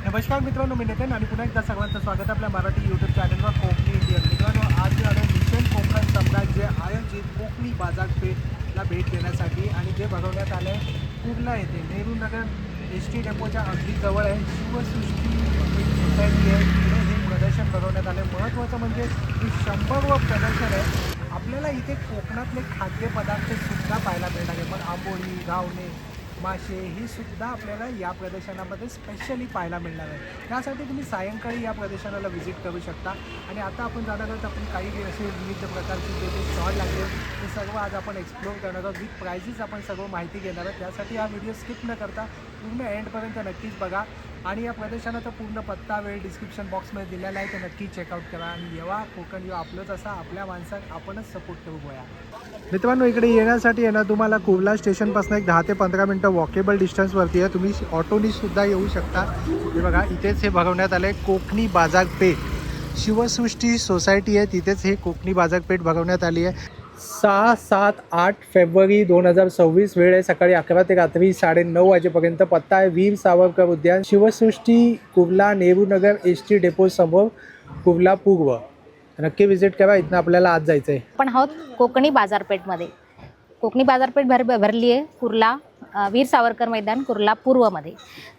नमस्कार मित्रांनो, मी नितीन आणि पुन्हा एकदा सर्वांचं स्वागत आपल्या मराठी यूट्यूब चॅनलवर कोकणी इंडियन. मित्रांनो, आज मी आलो मिशन कोकण सम्राज्य आयोजित कोकणी बाजारपेठला भेट देण्यासाठी आणि जे भरवण्यात आलं आहे कुर्ला येथे नेहरू नगर एस टी डेपोच्या अगदी जवळ आहे. शिवसृष्टी सोसायटी आहे, तिथे हे प्रदर्शन भरवण्यात आलं आहे. महत्त्वाचं म्हणजे हे 100व प्रदर्शन आहे. आपल्याला इथे कोकणातले खाद्यपदार्थसुद्धा पाहायला मिळणार आहे. पण आंबोली, घावणे, मासे ही सुद्धा आपल्याला या प्रदर्शनामध्ये स्पेशली पाहायला मिळणार आहे. त्यासाठी तुम्ही सायंकाळी या प्रदर्शनाला व्हिजिट करू शकता. आणि आता आपण जाणार आहोत, आपण काही असे विविध प्रकारचे जे स्टॉल लागले ते सर्व आज आपण एक्सप्लोर करणार आहोत. विथ प्राइजेस आपण सर्व माहिती घेणार आहोत. त्यासाठी हा व्हिडिओ स्किप न करता पूर्ण एंडपर्यंत नक्कीच बघा. आणि या प्रदर्शनाचा पूर्ण पत्ता वेळ डिस्क्रिप्शन बॉक्समध्ये दिलेला आहे, तर नक्की चेकआउट करा. आणि येवा कोकण येऊ आपलंच असा आपल्या माणसाक आपणच सपोर्ट करू गोया. मित्रांनो, इकडे येण्यासाठी आहे ना तुम्हाला कुर्ला स्टेशनपासून एक 10 ते 15 मिनटं वॉकेबल डिस्टन्सवरती आहे. तुम्ही ऑटोनी सुद्धा येऊ शकता. हे बघा, इथेच हे भरवण्यात आलं आहे कोकणी बाजारपेठ. शिवसृष्टी सोसायटी आहे तिथेच हे कोकणी बाजारपेठ भरवण्यात आली आहे. 6, 7, 8 फेब्रुवारी 2026. वेळ आहे सकाळी 11 ते रात्री 9:30 वाजेपर्यंत. पत्ता आहे वीर सावरकर उद्यान, Shivsrushti, Kurla, Nehru Nagar S T depot समोर, कुर्ला पूर्व. नक्की व्हिजिट करा. इथनं आपल्याला आज जायचं आहे. आपण आहोत कोकणी बाजारपेठमध्ये. कोकणी बाजारपेठ भरली आहे कुर्ला वीर सावरकर मैदान, कुर्ला पूर्वमध्ये.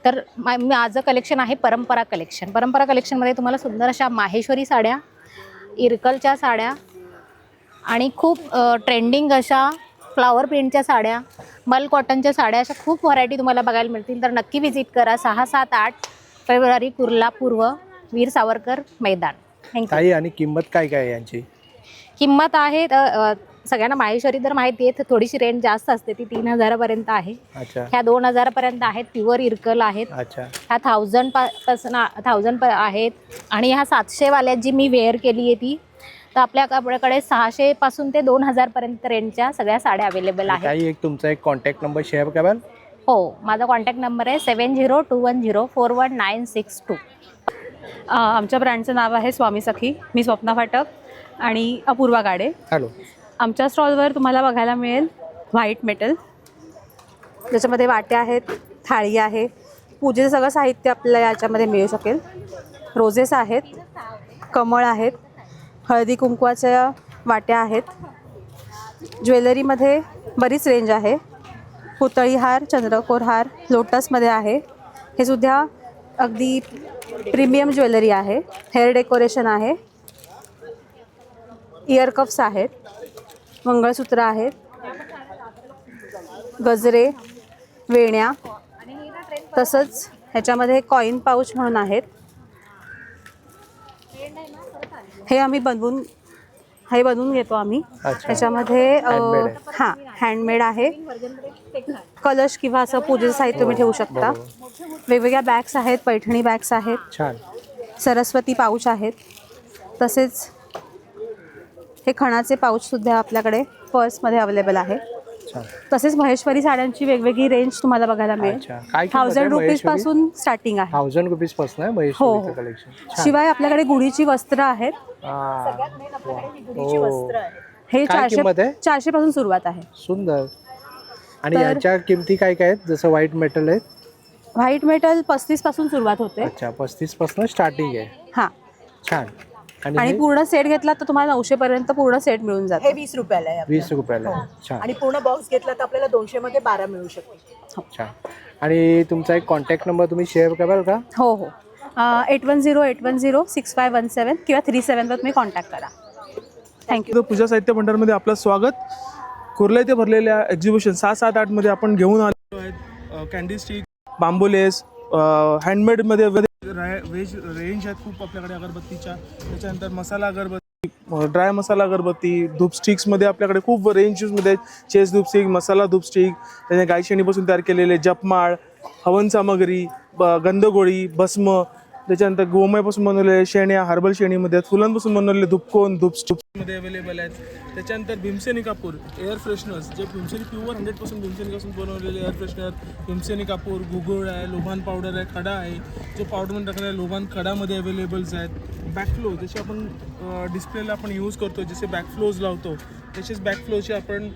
तर माझं कलेक्शन आहे परंपरा कलेक्शन. परंपरा कलेक्शनमध्ये तुम्हाला सुंदर अशा माहेश्वरी साड्या, इरकलच्या साड्या आणि खूप ट्रेंडिंग अशा फ्लावर प्रिंटच्या साड्या, मल कॉटनच्या साड्या, अशा खूप व्हरायटी तुम्हाला बघायला मिळतील. तर नक्की व्हिजिट करा. 6, 7, 8 फेब्रुवारी कुर्ला पूर्व, वीर सावरकर मैदान. काही आणि किंमत काय काय आहे यांची? किंमत आहे सगळ्यांना माहेश्वरी तर माहिती आहे, थोडीशी रेंज जास्त असते, ती 3000पर्यंत आहे. अच्छा. ह्या 2000पर्यंत आहेत. प्युअर इरकल आहेत. अच्छा. ह्या 1000 आहेत. आणि ह्या 700वाल्या जी मी वेअर केली आहे ती, तर आपल्याकडे 600 पासून ते 2000पर्यंत रेंजच्या सगळ्या साड्या अवेलेबल आहेत. काही एक तुमचा एक कॉन्टॅक्ट नंबर शेअर कराल? हो, माझा कॉन्टॅक्ट नंबर आहे 7021041962. आमच्या ब्रँडचं नाव आहे स्वामी सखी. मी स्वप्ना फाटक आणि अपूर्वा गाडे. हॅलो. आमच्या स्टॉलवर तुम्हाला बघायला मिळेल व्हाईट मेटल, ज्याच्यामध्ये वाट्या आहेत, थाळी आहे, पूजेचं सगळं साहित्य आपल्याला याच्यामध्ये मिळू शकेल. रोजेस आहेत, कमळ आहेत, हळदी कुंकवाच्या वाट्या आहेत. ज्वेलरीमध्ये बरीच रेंज आहे. पुतळी हार, चंद्रकोर हार लोटसमध्ये आहे. हे सुद्धा अगदी प्रीमियम ज्वेलरी आहे. हेअर डेकोरेशन आहे, इयर कप्स आहेत, मंगळसूत्र आहेत, गजरे, वेण्या, तसंच ह्याच्यामध्ये कॉईन पाऊच म्हणून आहेत. हे आम्ही बनवून घेतो आम्ही. ह्याच्यामध्ये हां, हँडमेड आहे. कलश किंवा असं पूजेचं साहित्य तुम्ही ठेवू शकता. वेगवेगळ्या बॅग्स आहेत, पैठणी बॅग्स आहेत, छान. सरस्वती पाऊच आहेत. तसेच हे खणाचे पाऊचसुद्धा आपल्याकडे पर्समध्ये अवेलेबल आहे. तसेच महेश्वरी साड्यांची वेगवेगळी रेंज तुम्हाला बघायला मिळेल. 1000 रुपीज पासून स्टार्टिंग आहे. 1000 रुपीज पासून आहे महेश्वरीचं कलेक्शन. शिवाय आपल्याकडे गुढीची वस्त्र आहेत. हे 400 पासून सुरुवात आहे. सुंदर. आणि याच्या किमती काय काय आहेत? जसं व्हाईट मेटल आहे, व्हाईट मेटल 35 पासून सुरुवात होते. अच्छा, 35 पासून स्टार्टिंग आहे. हां, छान. आणि पूर्ण सेट घेतला तर तुम्हाला 900 पर्यंत पूर्ण सेट मिळून जातो. हे 20 रुपयाला आहे. 20 रुपयाला. छान. आणि पूर्ण बॉक्स घेतला तर आपल्याला 200 मध्ये 12 मिळू शकते. छान. आणि तुमचा एक कॉन्टॅक्ट नंबर तुम्ही शेअर कराल का? हो हो, 8108106517 किंवा 37वर तुम्ही कॉन्टॅक्ट करा. थँक्यू. पूजा साहित्य भंडारमध्ये आपलं स्वागत. कुर्ला येथे भरलेल्या एक्झिबिशन 6, 7, 8 मध्ये आपण घेऊन आलो आहेत. कॅन्डी स्टिक, बांबोलेस, हँडमेडमध्ये वेज रेंज आहेत खूप आपल्याकडे अगरबत्तीच्या. त्याच्यानंतर मसाला अगरबत्ती, ड्राय मसाला अगरबत्ती, धूप स्टिक्समध्ये आपल्याकडे खूप रेंजेसमध्ये आहेत. चेस धूप स्टिक, मसाला धूप स्टिक, त्याने गायशेणीपासून तयार केलेले जपमाळ, हवन सामग्री, गंधगोळी, भस्म, त्याच्यानंतर गोमयपासून बनवलेल्या शेण्या, हर्बल शेणीमध्ये, फुलांपासून बनवलेले धूपकोन, धूपमध्ये अवेलेबल आहेत. त्याच्यानंतर भीमसेनी कापूर, एअर फ्रेशनर्स, जे भीमसेनी प्युअर 100% भीमसेनीपासून बनवलेले एअर फ्रेशनर, भीमसेनी कापूर, गुगळ आहे, लोभान पावडर आहे, खडा आहे, जो पावडरमध्ये टाकलेला लोभान खडामध्ये अवेलेबल्स आहेत. बॅकफ्लो, जसे आपण डिस्प्लेला आपण यूज करतो, जसे बॅकफ्लोज लावतो तसेच बॅकफ्लोचे आपण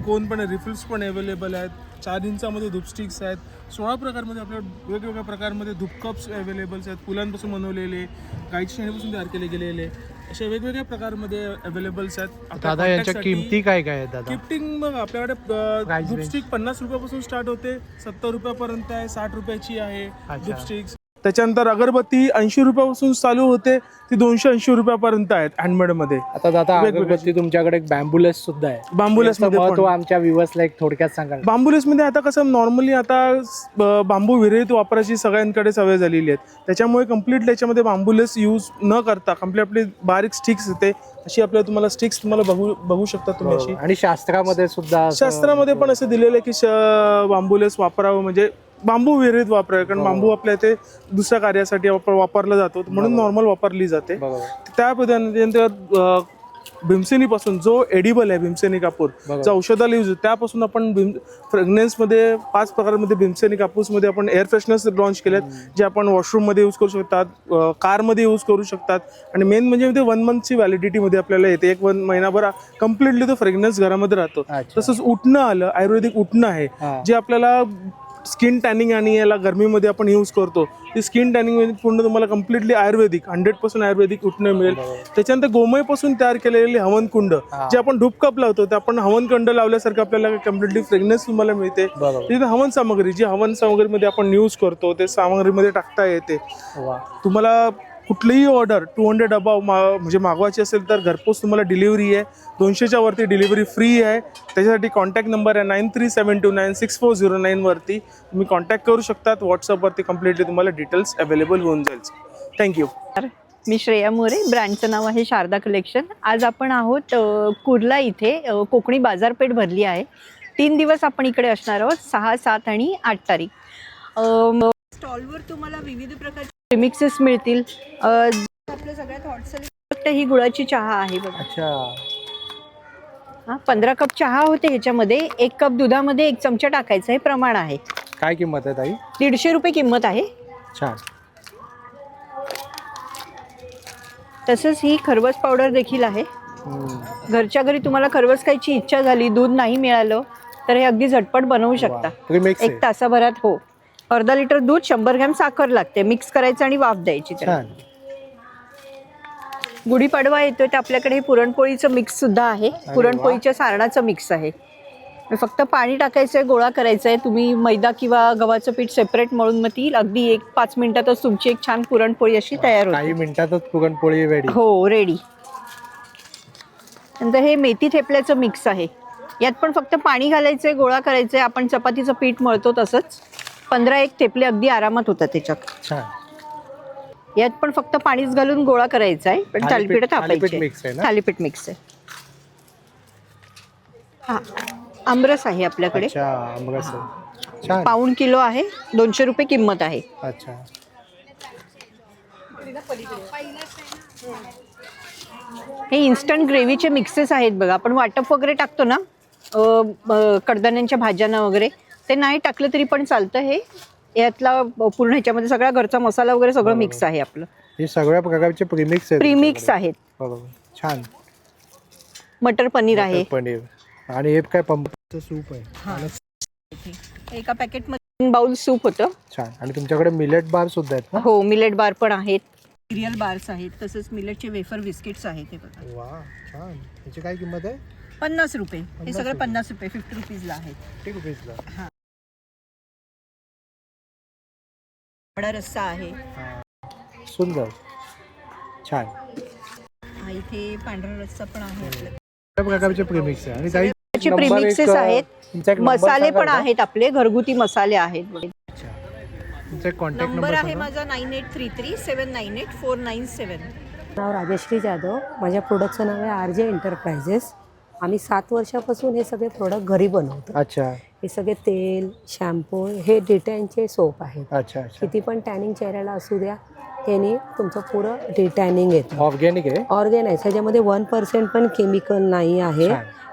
कोण पण रिफिल्स पण अवेलेबल आहेत. 4 इंचामध्ये धूप स्टिक्स आहेत. 16 प्रकारमध्ये आपल्या वेगवेगळ्या प्रकारमध्ये धूप कप्स अवेलेबल्स आहेत. फुलांपासून बनवलेले, गाईच्या शेणापासून तयार केले गेलेले अशा वेगवेगळ्या प्रकारमध्ये अवेलेबल्स आहेत. आपल्या दादा यांच्या contact साठी किमती काय काय आहेत दादा? गिफ्टिंग बघ आपल्याकडे Price धूप range. स्टिक 50 रुपयापासून स्टार्ट होते, 70 रुपयापर्यंत आहे, 60 रुपयाची आहे अच्छा. धूप स्टिक्स. त्याच्यानंतर अगरबत्ती 80 रुपयापासून चालू होते, ती 280 रुपयापर्यंत आहेत हँडमेडमध्ये. आता दादा वेगवेगळे. अगरबत्ती तुमच्याकडे एक बॅम्बुलेस सुद्धा आहे. बांबुलेस याचं मध्ये महत्त्व पण. आमच्या व्ह्युअर्सला एक थोडक्यात सांगाल? बांबुलेसमध्ये आता कसं नॉर्मली आता बांबू विरहित वापरायची सगळ्यांकडे सवय झालेली आहे. त्याच्यामुळे कम्प्लिटली याच्यामध्ये बांबुलेस यूज न करता कम्प्लीट आपली बारीक स्टिक्स येते अशी आपल्याला तुम्हाला स्टिक्स तुम्हाला बघू शकता तुम्ही अशी. आणि शास्त्रामध्ये सुद्धा शास्त्रामध्ये पण असं दिलेलं आहे की बांबुलेस वापरावं म्हणजे बांबू विरहित वापरावं, कारण बांबू आपल्या इथे दुसऱ्या कार्यासाठी वापरला जातो म्हणून नॉर्मल वापरली जाते. त्या पद्धतीने भीमसेनीपासून जो एडिबल आहे भीमसेनी कापूर जो औषधाला यूज त्यापासून आपण फ्रेग्रन्समध्ये 5 प्रकारमध्ये भीमसेनी कापूसमध्ये आपण एअर फ्रेशनर्स लॉन्च केलेत, जे आपण वॉशरूममध्ये यूज करू शकतात, कारमध्ये यूज करू शकतात. आणि मेन म्हणजे ते 1 मंथची व्हॅलिडिटीमध्ये आपल्याला येते. 1 महिनाभर कम्प्लिटली तो फ्रेग्रन्स घरामध्ये राहतो. तसंच उठणं आलं, आयुर्वेदिक उठणं आहे जे आपल्याला स्किन टॅनिंग आणि याला गरमीमध्ये आपण यूज करतो. ती स्किन टॅनिंग पूर्ण तुम्हाला कम्प्लिटली आयुर्वेदिक 100% आयुर्वेदिक उठणं मिळेल. त्याच्यानंतर गोमयपासून तयार केलेले हवनकुंड जे आपण धूपकप लावतो ते आपण हवनकुंड लावल्यासारखं आपल्याला कम्प्लिटली फ्रेग्रन्स तुम्हाला मिळते. तिथे हवन सामग्री जी हवन सामग्रीमध्ये आपण यूज करतो ते सामग्रीमध्ये टाकता येते. तुम्हाला कुठलीही ऑर्डर 200 डबा म्हणजे मागवायची असेल तर घरपोच तुम्हाला डिलिव्हरी आहे. 200च्या वरती डिलिव्हरी फ्री आहे. त्याच्यासाठी कॉन्टॅक्ट नंबर आहे 9372964009 वरती तुम्ही कॉन्टॅक्ट करू शकतात. व्हॉट्सअपवरती कम्प्लिटली तुम्हाला डिटेल्स अवेलेबल होऊन जाईल. थँक्यू. मी श्रेया मोरे, ब्रँडचं नाव आहे शारदा कलेक्शन. आज आपण आहोत कुर्ला इथे कोकणी बाजारपेठ भरली आहे. 3 दिवस आपण इकडे असणार आहोत, 6, 7 आणि 8 तारीख. स्टॉलवर तुम्हाला विविध प्रकारचे प्रिमिक्सेस मिळतील. आपल्या सगळ्यात हॉट सेलिंग ही गुळाची चहा आहे बघा. अच्छा. 15 कप चहा होते ह्याच्यामध्ये. 1 कप दुधामध्ये 1 चमचा टाकायचं हे प्रमाण आहे. काय किंमत आहे ताई? 150 रुपये किंमत आहे. छान. तसंच ही खरवस पावडर देखील आहे. घरच्या घरी तुम्हाला खरवस खायची इच्छा झाली, दूध नाही मिळालं तर हे अगदी झटपट बनवू शकता. प्रीमिक्स 1 तासाभरात. हो. अर्धा लिटर दूध, 100 ग्रॅम साखर लागते. मिक्स करायचं आणि वाफ द्यायची त्याला. छान. गुढीपाडवा येतोय तर आपल्याकडे हे पुरणपोळीचं मिक्स सुद्धा आहे. पुरणपोळीच्या सारणाचं मिक्स आहे. फक्त पाणी टाकायचं आहे, गोळा करायचा आहे. तुम्ही मैदा किंवा गव्हाचं पीठ सेपरेट मळून मग ती अगदी 1-5 मिनिटातच तुमची एक छान पुरणपोळी अशी तयार होते. काही मिनिटातच पुरणपोळी रेडी. हो, रेडी. नंतर हे मेथी थेपल्याचं मिक्स आहे. यात पण फक्त पाणी घालायचंय, गोळा करायचंय. आपण चपातीचं पीठ मळतो तसंच 15 थेपले अगदी आरामात होतात त्याच्यात. छान. यात पण फक्त पाणीच घालून गोळा करायचा आहे, पण थालीपीठ थालीपीठ मिक्स आहे थापायचे. ना? थालीपीठ मिक्स आहे. हा, आमरस आहे आपल्याकडे. अच्छा, आमरस आहे. छान. 1 किलो आहे. 200 रुपये किंमत आहे. अच्छा. हे इन्स्टंट ग्रेव्हीचे मिक्सेस आहेत बघा. आपण वाटप वगैरे टाकतो ना कडधान्यांच्या भाज्यांना वगैरे, ते नाही टाकलं तरी पण चालतं. हे यातला पूर्ण ह्याच्यामध्ये सगळा घरचा मसाला वगैरे सगळं मिक्स आहे आपलं. हे सगळ्या प्रकारचे प्रीमिक्स आहेत. प्रीमिक्स आहेत. बरोबर. छान. मटर पनीर आहे. पनीर. आणि हे काय पंपचं सूप आहे. एका पॅकेटमध्ये बाउल सूप होतं. छान. आणि तुमच्याकडे मिलेट बार सुद्धा आहेत ना? हो, मिलेट बार पण आहेत. सिरियल बार्स आहेत. तसंच मिलेटचे वेफर बिस्किट्स आहेत. हे बघा. वा, छान. याची काय किंमत आहे? 50 रुपये. हे सगळं 50 रुपये, 50 रुपीजला आहेत. 50 रुपीजला. वडा रस्सा आहे. सुंदर. छान. इथे पांढरा रस्सा पण आहे. सगळ्या प्रकारचे प्रीमिक्स आहे. आणि काही प्रीमिक्सेस आहेत. मसाले पण आहेत आपले, घरगुती मसाले आहेत. तुमचा कॉन्टॅक्ट नंबर नंबर आहे माझा 9833798497. नाव राजश्री जाधव. माझ्या प्रोडक्टचं नाव आहे RJ एंटरप्राइजेस. आम्ही 7 वर्षापासून हे सगळे प्रोडक्ट घरी बनवतो. अच्छा. हे सगळे तेल, शॅम्पू, हे डिटॅनचे सोप आहेत. अच्छा. किती पण टॅनिंग चेहऱ्याला असू द्या, त्याने तुमचं पुरं डिटॅनिंग येतं. ऑर्गॅनिक आहे. ऑर्गॅनाइज. ह्याच्यामध्ये 1% पण केमिकल नाही आहे.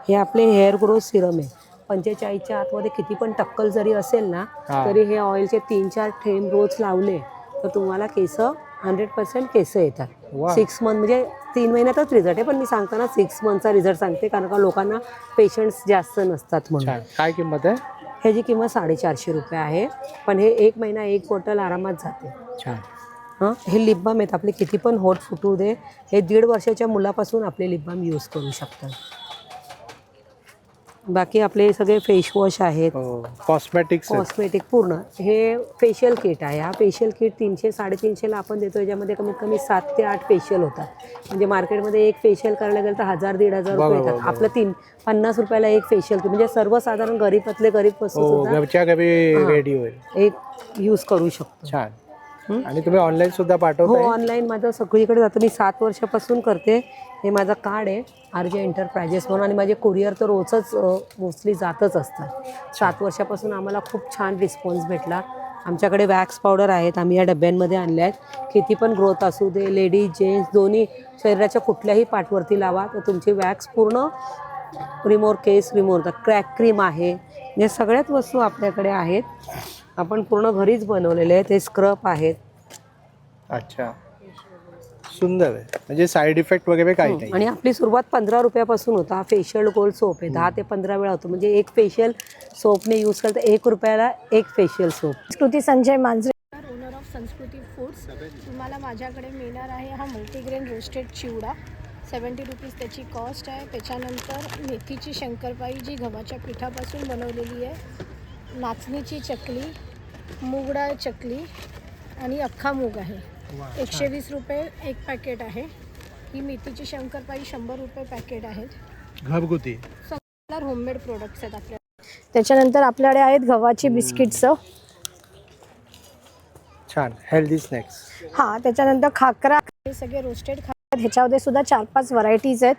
हे आपले हेअर ग्रोथ सिरम आहे. 45च्या आतमध्ये किती पण टक्कल जरी असेल ना तरी हे ऑइलचे 3-4 थेंब रोज लावले तर तुम्हाला केस 100% केस येतात. 6 मंथ म्हणजे 3 महिन्यातच रिझल्ट आहे, पण मी सांगताना 6 मंथचा रिझल्ट सांगते कारण का लोकांना पेशंट्स जास्त नसतात म्हणून. काय किंमत आहे? ह्याची किंमत 450 रुपये आहे, पण हे 1 महिना 1 बॉटल आरामात जाते. छान. हां, हे लिप बाम आहेत आपले, किती पण होट फुटू दे, हे 1.5 वर्षाच्या मुलापासून आपले लिप बाम यूज करू शकतात. बाकी आपले सगळे फेसवॉश आहेत, कॉस्मेटिक्स कॉस्मेटिक पूर्ण. हे फेशियल किट आहे. हा फेशियल किट 300-350ला आपण देतो. याच्यामध्ये कमीत कमी 7 ते 8 फेशियल होतात. म्हणजे मार्केटमध्ये एक फेशियल करायला गेलं तर 1000-1500 रुपये येतात. आपलं 50 रुपयाला एक फेशियल किट, म्हणजे सर्वसाधारण गरीबातले गरीब वस्तू सुद्धा घरच्या घरी रेडी होईल. एक यूज करू शकतो. छान. आणि तुम्ही ऑनलाईन सुद्धा हो, पाठवता? ऑनलाईन माझं सगळीकडे जातं. मी 7 वर्षापासून करते. हे माझं कार्ड आहे RJ एंटरप्राइजेस म्हणून, आणि माझे कुरिअर तर रोजच मोस्टली जातच असतात. 7 वर्षापासून आम्हाला खूप छान रिस्पॉन्स भेटला. आमच्याकडे वॅक्स पावडर आहेत, आम्ही या डब्यांमध्ये आणल्या आहेत. किती पण ग्रोथ असू दे, लेडीज जेंट्स दोन्ही, शरीराच्या कुठल्याही पार्टवरती लावा तर तुमची वॅक्स पूर्ण रिमोव्ह, केस रिमोव्ह होतात. क्रॅक क्रीम आहे, या सगळ्याच वस्तू आपल्याकडे आहेत. आपण पूर्ण घरीच बनवलेले आहेत. हे स्क्रब आहेत. अच्छा, सुंदर आहे. म्हणजे साईड इफेक्ट वगैरे काही नाही. आणि आपली सुरुवात 15 रुपयापासून होता. हा फेशियल गोल्ड सोप आहे, 10 ते 15 वेळा होतो. म्हणजे एक फेशियल सोपने यूज करता 1 रुपयाला एक फेशियल सोप. संस्कृती संजय मांजरे, ओनर ऑफ संस्कृती फूड्स. तुम्हाला माझ्याकडे मिळणार आहे हा मल्टीग्रेन रोस्टेड चिवडा. 70 रुपीज त्याची कॉस्ट आहे. त्याच्यानंतर मेथीची शंकरपाई जी गव्हाच्या पिठापासून बनवलेली आहे, नाचणीची चकली, मूगडाळ चकली आणि अख्खा मूग आहे. 120 रुपये एक पॅकेट आहे. ही मेथीची शंकरपाई 100 रुपये पॅकेट आहेत. घरगुती सगळ्या होममेड प्रोडक्ट्स आहेत आपल्याकडे. त्याच्यानंतर आपल्याकडे आहेत गव्हाची बिस्किट्स. छान, हेल्दी स्नॅक्स. हां, त्याच्यानंतर खाकरा, हे सगळे रोस्टेड खाकरा. ह्याच्यामध्ये सुद्धा 4-5 व्हरायटीज आहेत.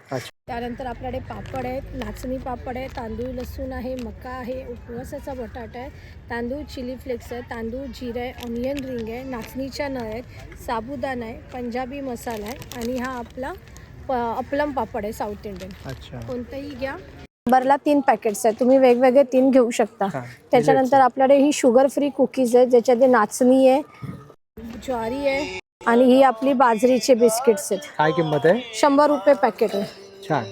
त्यानंतर आपल्याकडे पापड आहेत, नाचणी पापड आहे, तांदूळ लसूण आहे, मका आहे, उपवासाचा बटाटा आहे, तांदूळ चिली फ्लेक्स आहे, तांदूळ जिरा आहे, ऑनियन रिंग आहे, नाचणीच्या नळ आहेत, साबुदाणा आहे, पंजाबी मसाला आहे आणि हा आपला अपलम पापड आहे साऊथ इंडियन. अच्छा, कोणतंही घ्या. नंबरला 3 पॅकेट्स आहेत, तुम्ही वेगवेगळे 3 घेऊ शकता. त्याच्यानंतर आपल्याकडे ही शुगर फ्री कुकीज आहे, ज्याच्यामध्ये नाचणी आहे, ज्वारी आहे आणि ही आपली बाजरीचे बिस्किट्स आहेत. काय किंमत आहे? 100 रुपये पॅकेट आहे. छान.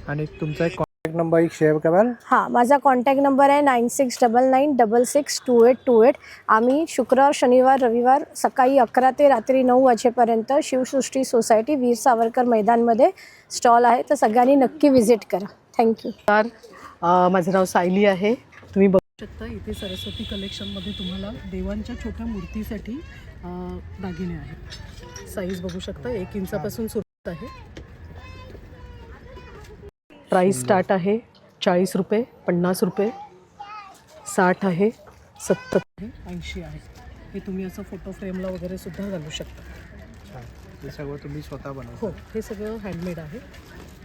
आणि तुमचा एक कॉन्टॅक्ट नंबर एक शेअर कराल? हां, माझा कॉन्टॅक्ट नंबर आहे 9699662828. आम्ही शुक्रवार, शनिवार, रविवार सकाळी 11 ते रात्री 9 वाजेपर्यंत शिवसृष्टी सोसायटी, वीर सावरकर मैदानमध्ये स्टॉल आहे, तर सगळ्यांनी नक्की व्हिजिट करा. थँक्यू. माझं नाव सायली आहे. तुम्ही बघू शकता इथे सरस्वती कलेक्शनमध्ये तुम्हाला देवांच्या छोट्या मूर्तीसाठी दागिने आहेत. साईज बघू शकता 1 इंचापासून सुरुवात आहे. प्राईस स्टार्ट आहे 40 रुपये, 50 रुपये, 60 आहे, 70 आहे, 80 आहे. हे तुम्ही असं फोटो फ्रेमला वगैरे सुद्धा घालू शकता. हे सगळं तुम्ही स्वतः बनवता? हो, हे सगळं हँडमेड आहे.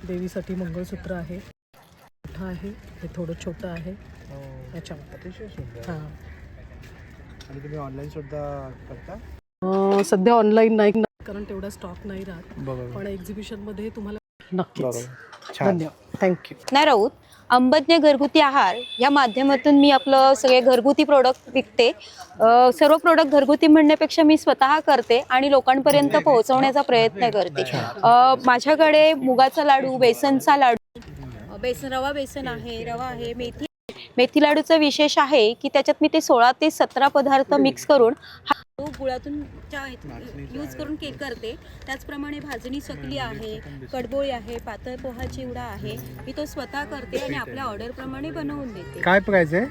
देवीसाठी मंगळसूत्र आहे, मोठं आहे, हे थोडं छोटं आहे. याच्यामध्ये अतिशय सुंदर. हां, आणि तुम्ही ऑनलाईन सुद्धा करता? सध्या ऑनलाईन नाही, कारण तेवढा स्टॉक नाही राहत, बरोबर. पण एक्झिबिशनमध्ये तुम्हाला नक्कीच. बरोबर. छान. धन्यवाद, थँक्यू. नाही राऊत, अंबज्ञ घरगुती आहार या माध्यमातून मी आपलं सगळे घरगुती प्रोडक्ट विकते. सर्व प्रोडक्ट घरगुती म्हणण्यापेक्षा मी स्वतः करते आणि लोकांपर्यंत पोहोचवण्याचा प्रयत्न करते. माझ्याकडे मुगाचा लाडू, बेसनचा लाडू, रवा बेसन आहे, रवा आहे, मेथी लाडूचं विशेष आहे की त्याच्यात मी ते 16 ते 17 पदार्थ मिक्स करून गुळातून यूज करून केक करते. त्याचप्रमाणे भाजणी चकली आहे, कडबोळी आहे, पातळ पोहा चिवडा आहे, मी तो स्वतः करते आणि आपल्या ऑर्डरप्रमाणे बनवून देते. काय प्राइस आहे?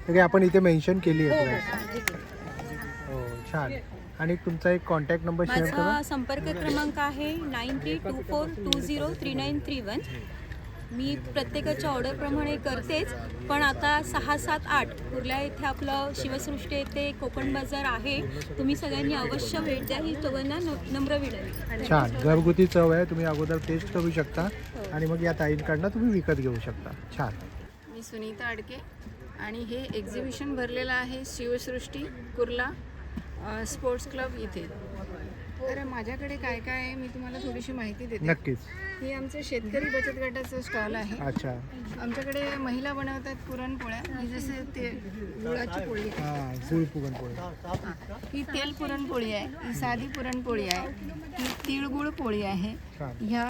तरी आपण इथे मेन्शन केली आहे. हो, छान. आणि तुमचा एक कॉन्टॅक्ट नंबर शेअर करा. माझा संपर्क क्रमांक आहे 9324203931. मी प्रत्येकाच्या ऑर्डरप्रमाणे करतेच, पण आता 6, 7, 8 कुर्ला येथे आपलं शिवसृष्टी येथे कोकण बाजार आहे. तुम्ही सगळ्यांनी अवश्य भेट द्या, ही सगळ्यांना नम्र विनंती. छान, घरगुती चव आहे. तुम्ही अगोदर टेस्ट करू शकता आणि मग या ताईंकडनं तुम्ही विकत घेऊ शकता. छान. मी सुनीता अडके आणि हे एक्झिबिशन भरलेलं आहे शिवसृष्टी कुर्ला स्पोर्ट्स क्लब इथे. तर माझ्याकडे काय काय आहे मी तुम्हाला थोडीशी माहिती देते. नक्कीच. ही आमचं शेतकरी बचत गटाचं स्टॉल आहे. अच्छा. आमच्याकडे महिला बनवतात पुरणपोळ्या. ही जसे ते गुळाची पोळी आहे. हां, गुळ पुरणपोळी. ही तेल पुरणपोळी आहे. ही साधी पुरणपोळी आहे. ही तिळगुळ पोळी आहे. छान. ह्या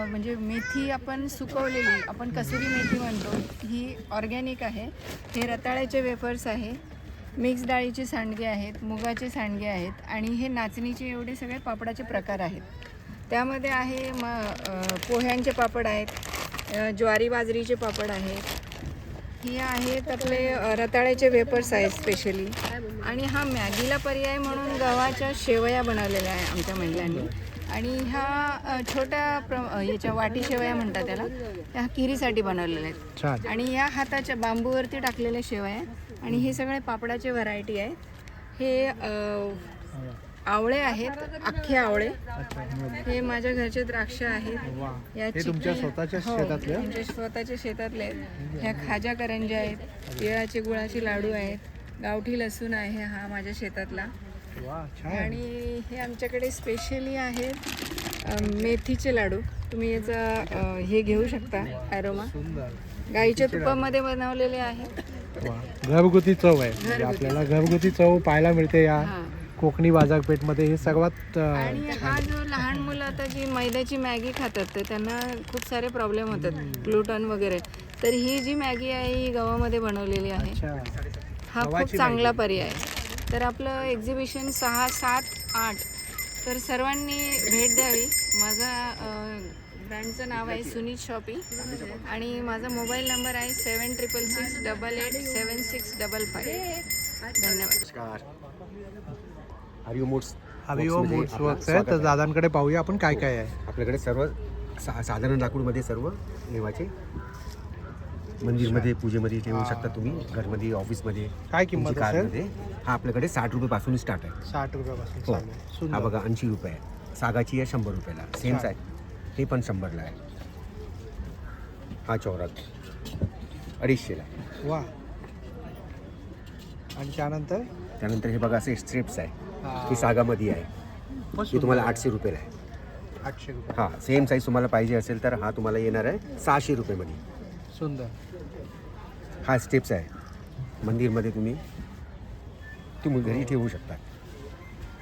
म्हणजे मेथी आपण सुकवलेली, आपण कसुरी मेथी म्हणतो, ही ऑर्गॅनिक आहे. हे रताळ्याचे वेफर्स आहे. मिक्स डाळीचे सांडगे आहेत, मुगाचे सांडगे आहेत आणि हे नाचणीचे एवढे सगळे पापडाचे प्रकार आहेत. त्यामध्ये आहे पोह्यांचे पापड आहेत, ज्वारी बाजरीचे पापड आहेत. हे आहेत आपले रताळ्याचे वेपर्स आहेत स्पेशली. आणि हा मॅगीला पर्याय म्हणून गव्हाच्या शेवया बनवलेल्या आहे आमच्या महिलांनी. आणि ह्या छोट्या याच्या वाटी शेवया म्हणतात त्याला, त्या खिरीसाठी बनवलेल्या आहेत. छान. आणि या हाताच्या बांबूवरती टाकलेल्या शेवया. आणि हे सगळे पापडाचे व्हरायटी आहेत. हे आवळे आहेत, अख्खे आवळे. हे माझ्या घरचे द्राक्ष आहेत. या हे तुमच्या स्वतःच्या शेतातले? हो, आमच्या स्वतःच्या शेतातले आहेत. ह्या खाजा करंज्या आहेत, तिळाचे गुळाचे लाडू आहेत, गावठी लसूण आहे हा माझ्या शेतातला. आणि हे आमच्याकडे स्पेशली आहेत मेथीचे लाडू. तुम्ही याचा हे घेऊ शकता ॲरोमा. गाईच्या तुपामध्ये बनवलेले आहेत. घरगुती चव आहे, म्हणजे आपल्याला घरगुती चव पाहायला मिळते या कोकणी बाजारपेठमध्ये. हे सर्वात आणि हा जो लहान मुलं आता जी मैद्याची मॅगी खातात तर त्यांना खूप सारे प्रॉब्लेम होतात, ग्लुटन वगैरे. तर ही जी मॅगी आहे ही गव्हामध्ये बनवलेली आहे. हा खूप चांगला पर्याय. तर आपलं एक्झिबिशन 6, 7, 8 तर सर्वांनी भेट द्यावी. माझा ब्रँडचं नाव आहे सुनीत शॉपी आणि माझा मोबाईल नंबर आहे 7666887655. धन्यवाद. हरिओम मूड्स वर्क्स आहे. तर दादांकडे पाहूया आपण काय काय आहे. आपल्याकडे सर्व साधारण लाकूडमध्ये सर्व नेवाचे मंदिरमध्ये पूजेमध्ये ठेवू शकता तुम्ही, घरमध्ये, ऑफिसमध्ये. काय किंमत असेल? कारमध्ये हा आपल्याकडे 60 रुपयापासून स्टार्ट आहे. 60 रुपयापासून हो. चालू आहे. हा बघा 80 रुपये आहे. सागाची आहे 100 रुपयाला. सेम्स आहे, हे पण 100ला आहे. हा चौरात 250ला आहे. वा. आणि त्यानंतर हे बघा असे स्ट्रिप्स आहे. ही सागामध्ये आहे. ही तुम्हाला 800 रुपयाला आहे. 800 रुपये. हा सेम साईज तुम्हाला पाहिजे असेल तर हा तुम्हाला येणार आहे 600 रुपयामध्ये. सुंदर. हा स्टेप्स आहे. मंदिरमध्ये तुम्ही घरी ठेवू शकता.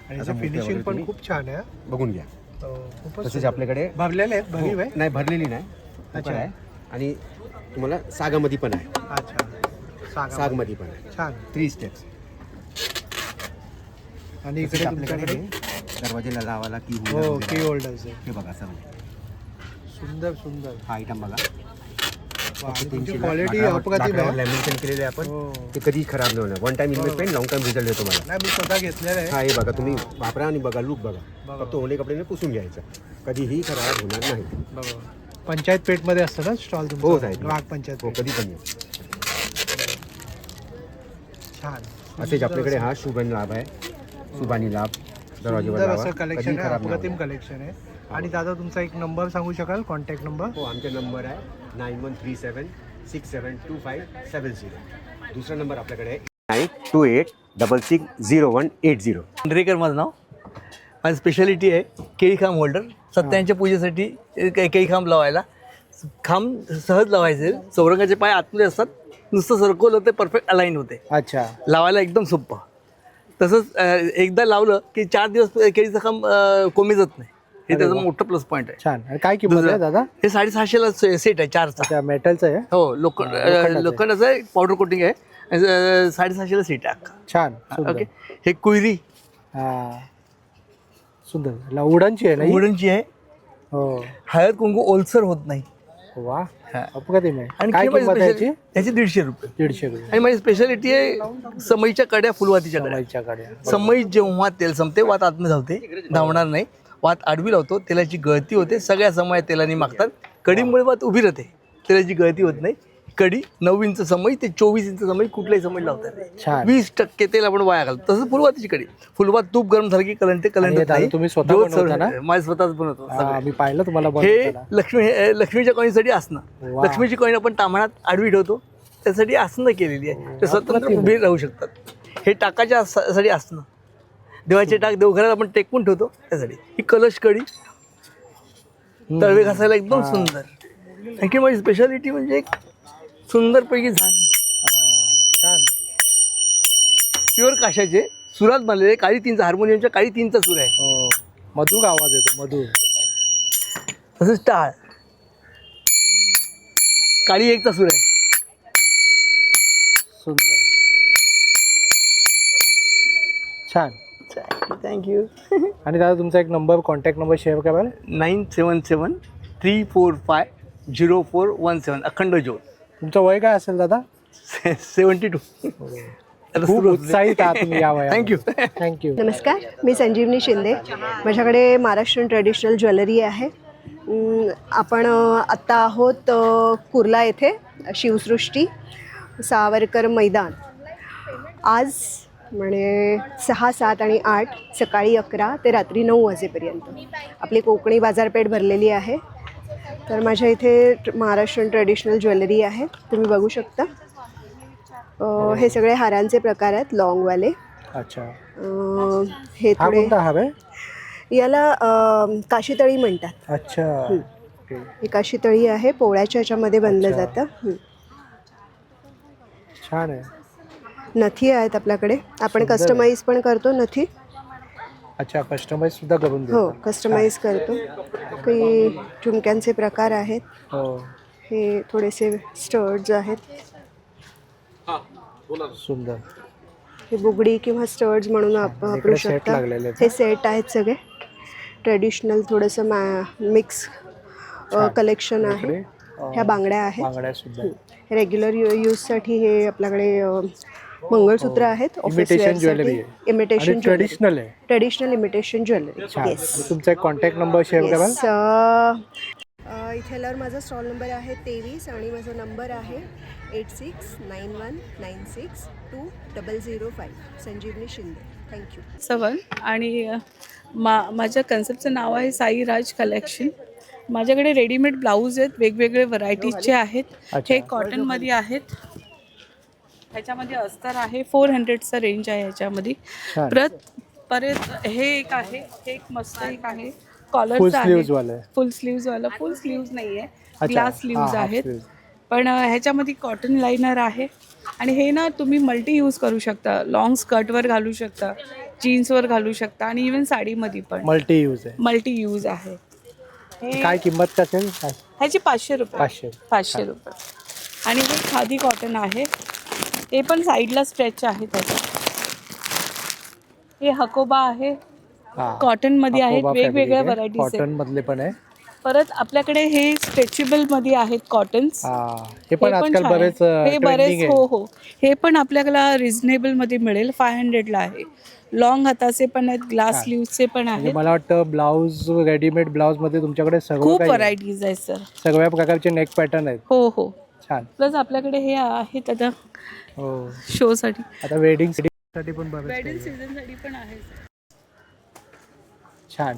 आणि याचं फिनिशिंग पण खूप छान आहे. बघून घ्या. खूपच तसेच आपल्याकडे भरलेले आहेत. भरीव आहे? नाही, भरलेली नाही. अच्छा. आहे. आणि तुम्हाला सागामध्ये पण आहे. अच्छा. सागमध्ये पण आहे. छान. 3 स्टेप्स. आणि इकडे आपल्याकडे तुमच्याकडे दरवाजेला लावायला की हो, की होल्डर्स आहे. हे बघा सर्व सुंदर सुंदर. हा आयटम बघा. क्वालिटी अपघाती लॅमिनेशन केलेले आपण. ते कधी खराब नाही होणार. 1 time investment, long time result देतो मला. नाही, मी स्वतः घेतलेलं आहे. हा हे बघा, तुम्ही वापरा आणि बघा, लुक बघा. फक्त ओले कपड्याने पुसून घ्यायचं, कधीही खराब होणार नाही. बघा, पंचायत पेठमध्ये असतं ना स्टॉल तुमचा? हो साहेब, ग्राहक पंचायत हो, पेठ. कधी पण येऊ. छान. असेच आपल्याकडे हा शुभन लाभ आहे. सुबानी लाभ दरवाजेवर सुंदर लावा, असं कधी कलेक्शन आहे, खराब नाही अप्रतिम होणार. कलेक्शन आहे. आणि दादा तुमचा एक नंबर सांगू शकाल, कॉन्टॅक्ट नंबर? हो, आमचा नंबर आहे 9137672570. दुसरा नंबर आपल्याकडे आहे 9286600180. खांडेकर माझं नाव. माझी स्पेशालिटी आहे केळीखांब होल्डर. सत्यांच्या पूजेसाठी केळीखांब लावायला. खांब सहज लावायचे. चौरंगाचे पाय आतमध्ये असतात, नुसतं सरकवलं ते परफेक्ट अलाईन होते. अच्छा. लावायला एकदम सोपं. तसंच एकदा लावलं की 4 दिवस केळीचं खांब कोमी जात नाही. हे त्याचं मोठं प्लस पॉईंट आहे. छान. आणि काय किंमत आहे दादा? हे 650ला सेट आहे 4चा. मेटलचं आहे? हो, लोखंडाचं आहे, पावडर कोटिंग आहे. 650ला सेट आहे अख्खा. छान. ओके. हे कुयरी सुंदर उडनची आहे ना? वुडनची आहे. हो. हळद कुंकू ओलसर होत नाही. वा, अप्रतिम आहे. आणि काय किंमत आहे याची? त्याची 150 रुपये. 150 रुपये. आणि माझी स्पेशालिटी आहे समईच्या कड्या, फुलवातीच्या कड्या. समईच्या कड्या. समई जेव्हा तेल संपते, वात आतमध्ये धावते, धावणार नाही. वात आडवी लावतो, तेलाची गळती होते. सगळ्या समया तेलाने मागतात. कढीमुळे वात उभी राहते, तेलाची गळती होत नाही. कढी 9 इंच समई ते 24 इंच समई कुठल्याही समई लावतात. छान. 20% तेल आपण वाया घालतो. तसंच फुलवातीची कढी. फुलवात तूप गरम झालं की कलंटे नाही. तुम्ही स्वतः बनवता ना? माझं स्वतःच बनवतो. मी पाहिलं तुम्हाला हे बनवताना. लक्ष्मीच्या कॉईनसाठी आसनं. वा. लक्ष्मीची कॉईन आपण ताम्हणात आडवी ठेवतो, त्यासाठी आसनं केलेली आहे. ते स्वतंत्र उभी राहू शकतात. हे टाकाच्या साठी आसनं. देवाचे टाक देवघरात आपण टेकून ठेवतो त्यासाठी. ही कलश कढी तळवे घासायला एकदम सुंदर. आणखी माझी स्पेशालिटी म्हणजे एक सुंदरपैकी झाड छान. प्युअर काशाचे सुरात बनलेले काळी तीनचा हार्मोनियमच्या काळी तीनचा सूर आहे. हो, मधुर आवाज येतो, मधुर. तसंच टाळ काळी एकचा सूर आहे. सुंदर, छान. थँक्यू. आणि दादा तुमचा एक नंबर, कॉन्टॅक्ट नंबर शेअर कराल? 9773404117 अखंड ज्योत. तुमचं वय काय असेल दादा? 72. खूप उत्साहित आहात तुम्ही या वयात. थँक्यू. थँक्यू. नमस्कार, मी संजीवनी शिंदे. माझ्याकडे महाराष्ट्रीयन ट्रेडिशनल ज्वेलरी आहे. आपण आत्ता आहोत कुर्ला येथे, शिवसृष्टी सावरकर मैदान. आज म्हणजे 6, 7 आणि 8 सकाळी 11 ते रात्री 9 वाजेपर्यंत आपली कोकणी बाजारपेठ भरलेली आहे. तर माझ्या इथे महाराष्ट्रीयन ट्रेडिशनल ज्वेलरी आहे, तुम्ही बघू शकता. हे सगळे हारांचे प्रकार आहेत, लॉंगवाले. अच्छा, हे हा थोडे कोणता हवे? याला काशीतळी म्हणतात. अच्छा, ओके. ही काशीतळी आहे, पोळ्याच्या ह्याच्यामध्ये बनलं जातं. छान आहे. नथी आहेत आपल्याकडे, आपण सुंदर आहे. कस्टमाइज पण करतो नथी. अच्छा, कस्टमाइज सुद्धा करून हो, देता? कस्टमाइज करतो. काही झुमक्यांचे प्रकार आहेत. हो, हे थोडेसे स्टर्ड्स आहेत. सुंदर. हे बुगडी किंवा स्टर्ड्स म्हणून वापरू इकडे सेट शकता. लागलेले आहेत. हे सेट आहेत सगळे ट्रेडिशनल, थोडंसं मिक्स कलेक्शन आहे. इकडे, ह्या बांगड्या आहेत. बांगड्या सुद्धा. रेग्युलर यूजसाठी हे आपल्याकडे मंगळसूत्र आहेत. इमिटेशन ज्वेलरी आहे. इमिटेशन ट्रेडिशनल आहे. Traditional imitation jewellery. छान. येस. तुमचा एक कॉन्टॅक्ट नंबर शेअर कराल? इथे आल्यावर माझा स्टॉल नंबर आहे 23 आणि माझा नंबर आहे 8691962005. संजीवनी शिंदे. थँक्यू. 7 आणि माझ्या कन्सेप्टचं नाव आहे साई राज कलेक्शन. माझ्याकडे रेडीमेड ब्लाऊज आहेत, वेगवेगळे व्हरायटीजचे आहेत. अच्छा. हे कॉटनमध्ये आहेत. ह्याच्यामध्ये अस्तर आहे, 400चा रेंज आहे ह्याच्यामध्ये. छान. परत हे एक आहे, हे एक मस्त एक आहे, फुल कॉलरचं आहे. स्लीव्ज वाला आहे. फुल स्लीव्जवाला, फुल स्लीव्ज नाही आहे, अच्छा. ग्लास स्लीव्ज हा, आहेत. sleeves. पण ह्याच्यामध्ये कॉटन लायनर आहे. आणि हे ना तुम्ही मल्टी यूज करू शकता. लॉंग स्कर्टवर घालू शकता, जीन्सवर घालू शकता आणि इवन साडीमध्ये पण मल्टी यूज आहे. मल्टी यूज आहे. काय किंमत काय असेल? ह्याची 500 रुपये. 500 रुपये. आणि हे खादी कॉटन आहे, हे पण साईडला स्ट्रेच आहे त्याचं. हे हकोबा आहे, कॉटनमध्ये आहेत, वेगवेगळ्या व्हरायटीज कॉटन आहेत. मधले पण आहे. परत आपल्याकडे हे स्ट्रेचेबल मध्ये आहेत कॉटन्स. हे पण आजकाल बरेच हे बरेच, हो हो, हे पण आपल्याला रिझनेबल मध्ये मिळेल. 500ला आहे. लॉंग हाताचे पण आहेत, ग्लास स्लीव्हचे पण आहेत. मला वाटतं ब्लाऊज, रेडीमेड ब्लाऊज मध्ये तुमच्याकडे सर्व खूप काही व्हरायटीज आहेत सर. सगळ्या प्रकारचे नेक पॅटर्न आहेत. हो हो. छान. प्लस आपल्याकडे हे आहेत आता हो, शो साठी, आता वेडिंग साठी पण बरेच वेडिंग काही आहे. सीझन साठी पण आहे. छान.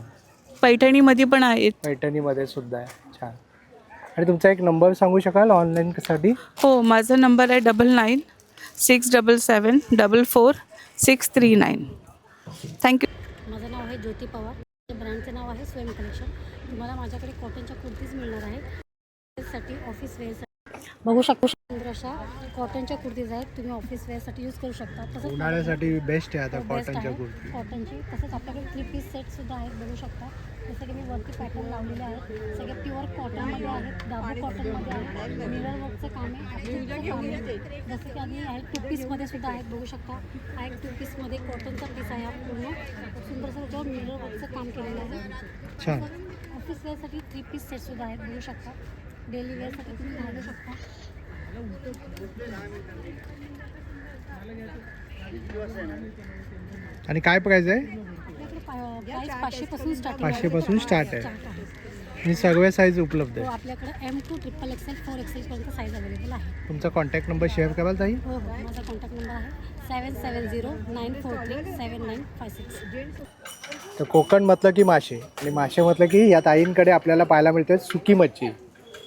पैठणी मध्ये पण आहेत. पैठणी मध्ये सुद्धा आहे. छान. आणि तुमचा एक नंबर सांगू शकाल ऑनलाईन साठी? हो, माझा नंबर आहे 9967744639. थँक्यू. माझं नाव आहे ज्योती पवार. ब्रँडचं नाव आहे स्वयं कलेक्शन. तुम्हाला माझ्याकडे कॉटनच्या कुर्तीज मिळणार आहेत. साठी ऑफिस वेअरसाठी बघू शकतो. सुंदर अशा कॉटनच्या कुर्तीज आहेत, तुम्ही ऑफिस वेअरसाठी यूज करू शकता. तसंच उन्हाळ्यासाठी बेस्ट आहे आता बेस्ट कॉटनच्या आहे कुर्ती. कॉटनची. तसंच आपल्याकडे 3 पीस सेटसुद्धा आहेत, बघू शकता. जसं की मी वरती पॅटर्न लावलेले आहेत, सगळे प्युअर कॉटनमध्ये आहेत, दाबू कॉटनमध्ये आहेत. मिरर वर्कचं काम आहे, अप्लिकचं काम आहे. जसं की आम्ही आहे 2 पीसमध्ये सुद्धा आहेत, बघू शकता. हा एक 2 पीसमध्ये कॉटनचा पीस आहे. हा पूर्ण सुंदरसं त्याच्यावर मिरर वर्कचं काम केलेलं आहे. छान. ऑफिस वेअरसाठी 3 पीस सेटसुद्धा आहेत, बघू शकता. डेली वेअरसाठी तुम्ही घालू शकता. आणि काय प्राइस आहे? आपल्याकडे प्राईस 500 पासून स्टार्ट 500 पासून स्टार्ट आहे. आणि सगळ्या साईज उपलब्ध आहे. आपल्याकडे M2 XXL 4XL पर्यंत साईज अवेलेबल आहे. तुमचा कॉन्टॅक्ट नंबर शेअर कराल ताई? हो हो, माझा कॉन्टॅक्ट नंबर आहे 7709437956. तर कोकण म्हटलं की मासे, आणि मासे म्हटलं की या ताईंकडे आपल्याला पाहायला मिळते सुकी मच्छी.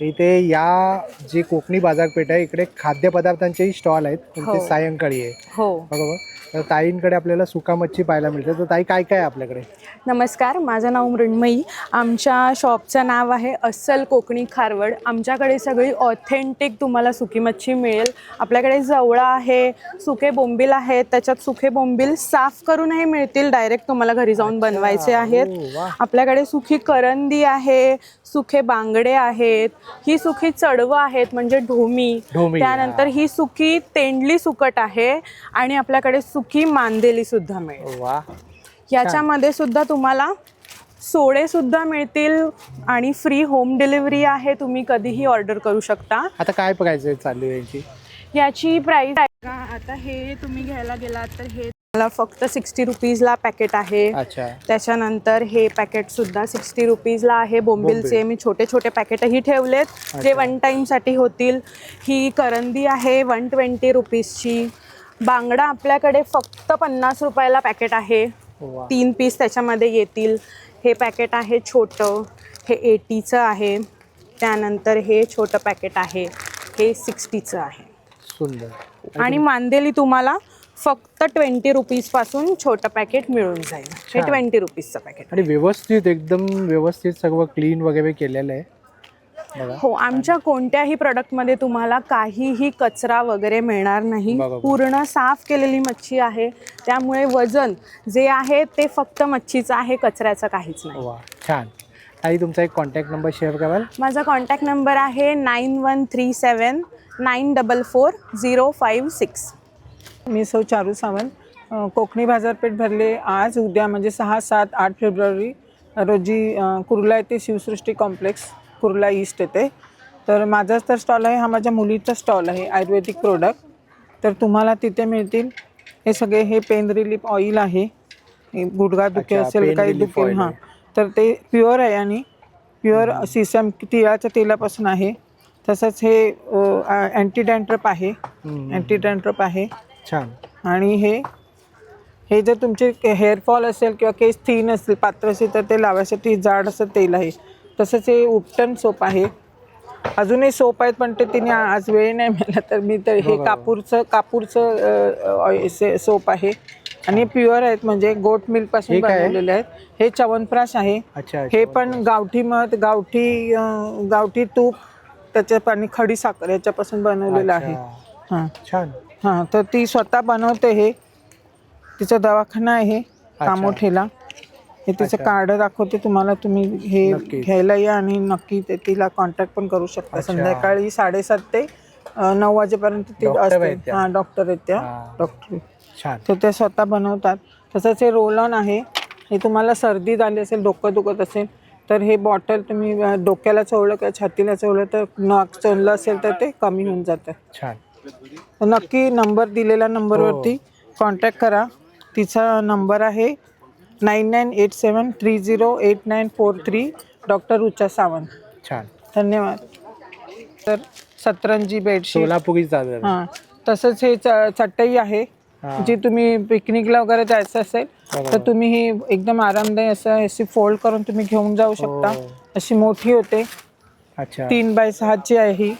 इथे या जी कोकणी बाजारपेठ आहे, इकडे खाद्यपदार्थांचेही स्टॉल आहेत. तुमचे सायंकाळी आहे हो. बरोबर. तर ताईंकडे आपल्याला सुका मच्छी पाहायला मिळते. तर ताई काय काय आहे आपल्याकडे? नमस्कार, माझं नाव मृण्मयी. आमच्या शॉपचं नाव आहे अस्सल कोकणी खारवड. आमच्याकडे सगळी ऑथेंटिक तुम्हाला सुकी मच्छी मिळेल. आपल्याकडे जवळा आहे, सुके बोंबील आहेत, त्याच्यात सुके बोंबील साफ करूनही मिळतील, डायरेक्ट तुम्हाला घरी जाऊन बनवायचे आहेत. आपल्याकडे सुकी करंदी आहे, सुके बांगडे आहेत, ही सुकी चढवं आहेत म्हणजे ढोमी, त्यानंतर ही सुकी तेंडली सुकट आहे आणि आपल्याकडे सुकी मांदेली सुद्धा मिळेल. वा, याच्यामध्ये सुद्धा तुम्हाला सोडे सुद्धा मिळतील आणि फ्री होम डिलिव्हरी आहे, तुम्ही कधीही ऑर्डर करू शकता. आता काय बघायचं चालू आहे याची? याची प्राइस आता हे तुम्ही घ्यायला गेलात तर हे मला फक्त 60 रुपीजला पॅकेट आहे. अच्छा. त्याच्यानंतर हे पॅकेट सुद्धा 60 रुपीजला आहे. बोंबिलचे मी छोटे छोटे पॅकेटही ठेवलेत जे वन टाईमसाठी होतील. ही करंदी आहे 120 रुपीजची. बांगडा आपल्याकडे फक्त 50 रुपयाला पॅकेट आहे. 3 पीस त्याच्यामध्ये येतील. हे पॅकेट आहे छोटं, हे 80चं आहे. त्यानंतर हे छोटं पॅकेट आहे, हे 60चं आहे. सुंदर. आणि मांदेली तुम्हाला फक्त 20 रुपीजपासून छोटं पॅकेट मिळून जाईल. हे 20 रुपीजचं पॅकेट. आणि व्यवस्थित, एकदम व्यवस्थित सगळं क्लीन वगैरे केलेलं आहे. हो, आमच्या कोणत्याही प्रोडक्टमध्ये तुम्हाला काहीही कचरा वगैरे मिळणार नाही. पूर्ण साफ केलेली मच्छी आहे, त्यामुळे वजन जे आहे ते फक्त मच्छीचं आहे, कचऱ्याचं काहीच नाही. वा, छान. ताई तुमचा एक कॉन्टॅक्ट नंबर शेअर कराल? माझा कॉन्टॅक्ट नंबर आहे 9137 944 मी सौ चारू सावंत. कोकणी बाजारपेठ भरले आज उद्या म्हणजे 6, 7, 8 फेब्रुवारी रोजी कुर्ला येथे शिवसृष्टी कॉम्प्लेक्स कुर्ला ईस्ट येते. तर माझाच तर स्टॉल आहे, हा माझ्या मुलीचा स्टॉल आहे, आयुर्वेदिक प्रोडक्ट. तर तुम्हाला तिथे मिळतील हे सगळे. हे पेन रिलीफ ऑइल आहे, गुडघा दुखे असेल, काही दुखेल, हां, तर ते प्युअर आहे आणि प्युअर सीसम तिळाच्या तेलापासून आहे. तसंच हे अँटी डॅन्ड्रफ आहे, अँटी डॅन्ड्रफ आहे. छान. आणि हे जर तुमचे हेअरफॉल असेल किंवा केस थीन असतील, पातळ असेल, तर ते लावायसाठी जाड असं तेल आहे. तसंच हे उपटन सोप आहे. अजूनही सोप आहेत पण ते तिने आज वेळ नाही मिळाला, तर मी तर हे कापूरचं सोप आहे आणि प्युअर आहेत, म्हणजे गोट मिल्कपासून बनवलेले आहेत. हे च्यवनप्राश आहे. हे पण गावठी मध, गावठी तूप, त्याच्या पाणी, खडी साखर याच्यापासून बनवलेलं आहे. हां, छान. हां, तर ती स्वतः बनवते. हे तिचा दवाखाना आहे कामोठेला. हे तिचं कार्ड दाखवते तुम्हाला, तुम्ही हे घ्यायला या आणि नक्की ते तिला कॉन्टॅक्ट पण करू शकता. संध्याकाळी 7:30 ते 9 वाजेपर्यंत ते असते. हां, डॉक्टर आहेत त्या, डॉक्टर. तर ते स्वतः बनवतात. तसंच हे रोल ऑन आहे. हे तुम्हाला सर्दी झाली असेल, डोकं दुखत असेल, तर हे बॉटल तुम्ही डोक्याला चोळलं किंवा छातीला चोळलं तर नाक चोळलं असेल तर ते कमी होऊन जातं. छान. तर नक्की नंबर दिलेल्या नंबरवरती कॉन्टॅक्ट करा. तिचा नंबर आहे 9987308943. डॉक्टर रुचा सावंत. छान. धन्यवाद. तर सतरंजी बेडशीट, सोलापुरी चादर. हां, तसंच हे चटई आहे. जी तुम्ही पिकनिकला वगैरे जायचं असेल तर तुम्ही ही एकदम आरामदायी असं अशी फोल्ड करून तुम्ही घेऊन जाऊ शकता. अशी मोठी होते. अच्छा. 3x6ची आहे ही.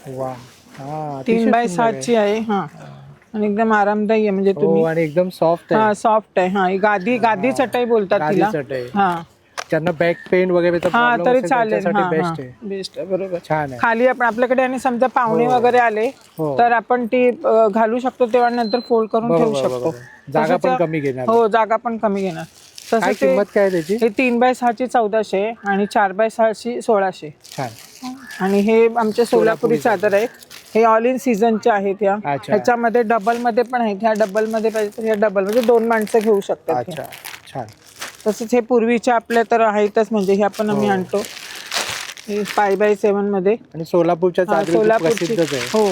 वा, 3x6ची आहे. हां, आणि एकदम आरामदायी आहे, म्हणजे तुम्ही, आणि एकदम सॉफ्ट आहे. हां, सॉफ्ट आहे. हां, गादी चटई बोलतात तिला. हां, त्यांना बॅक पेन वगैरे तरी चालेल. बेस्ट आहे. बेस्ट आहे, बरोबर. छान आहे. खाली आपण आपल्याकडे आणि समजा पाहुणे वगैरे आले तर आपण ती घालू शकतो, तेव्हा नंतर फोल्ड करून ठेवू शकतो. जागा पण कमी घेणार. हो, जागा पण कमी घेणार. काय किंमत काय त्याची? हे 3x6ची 1400 आणि 4x6ची 1600. छान. आणि हे आमचे सोलापुरी चादर आहे. हे ऑल इन सीझनचे आहेत. ह्याच्यामध्ये डबलमध्ये पण आहेत. ह्या डबलमध्ये पाहिजे तर ह्या डबल, म्हणजे 2 माणसं घेऊ शकतात. अच्छा, छान. तसंच हे पूर्वीचे आपल्या तर आहेतच, म्हणजे हे आपण आम्ही आणतो. हे 5x7 मध्ये. आणि सोलापूरच्या सोलापूरची, हो.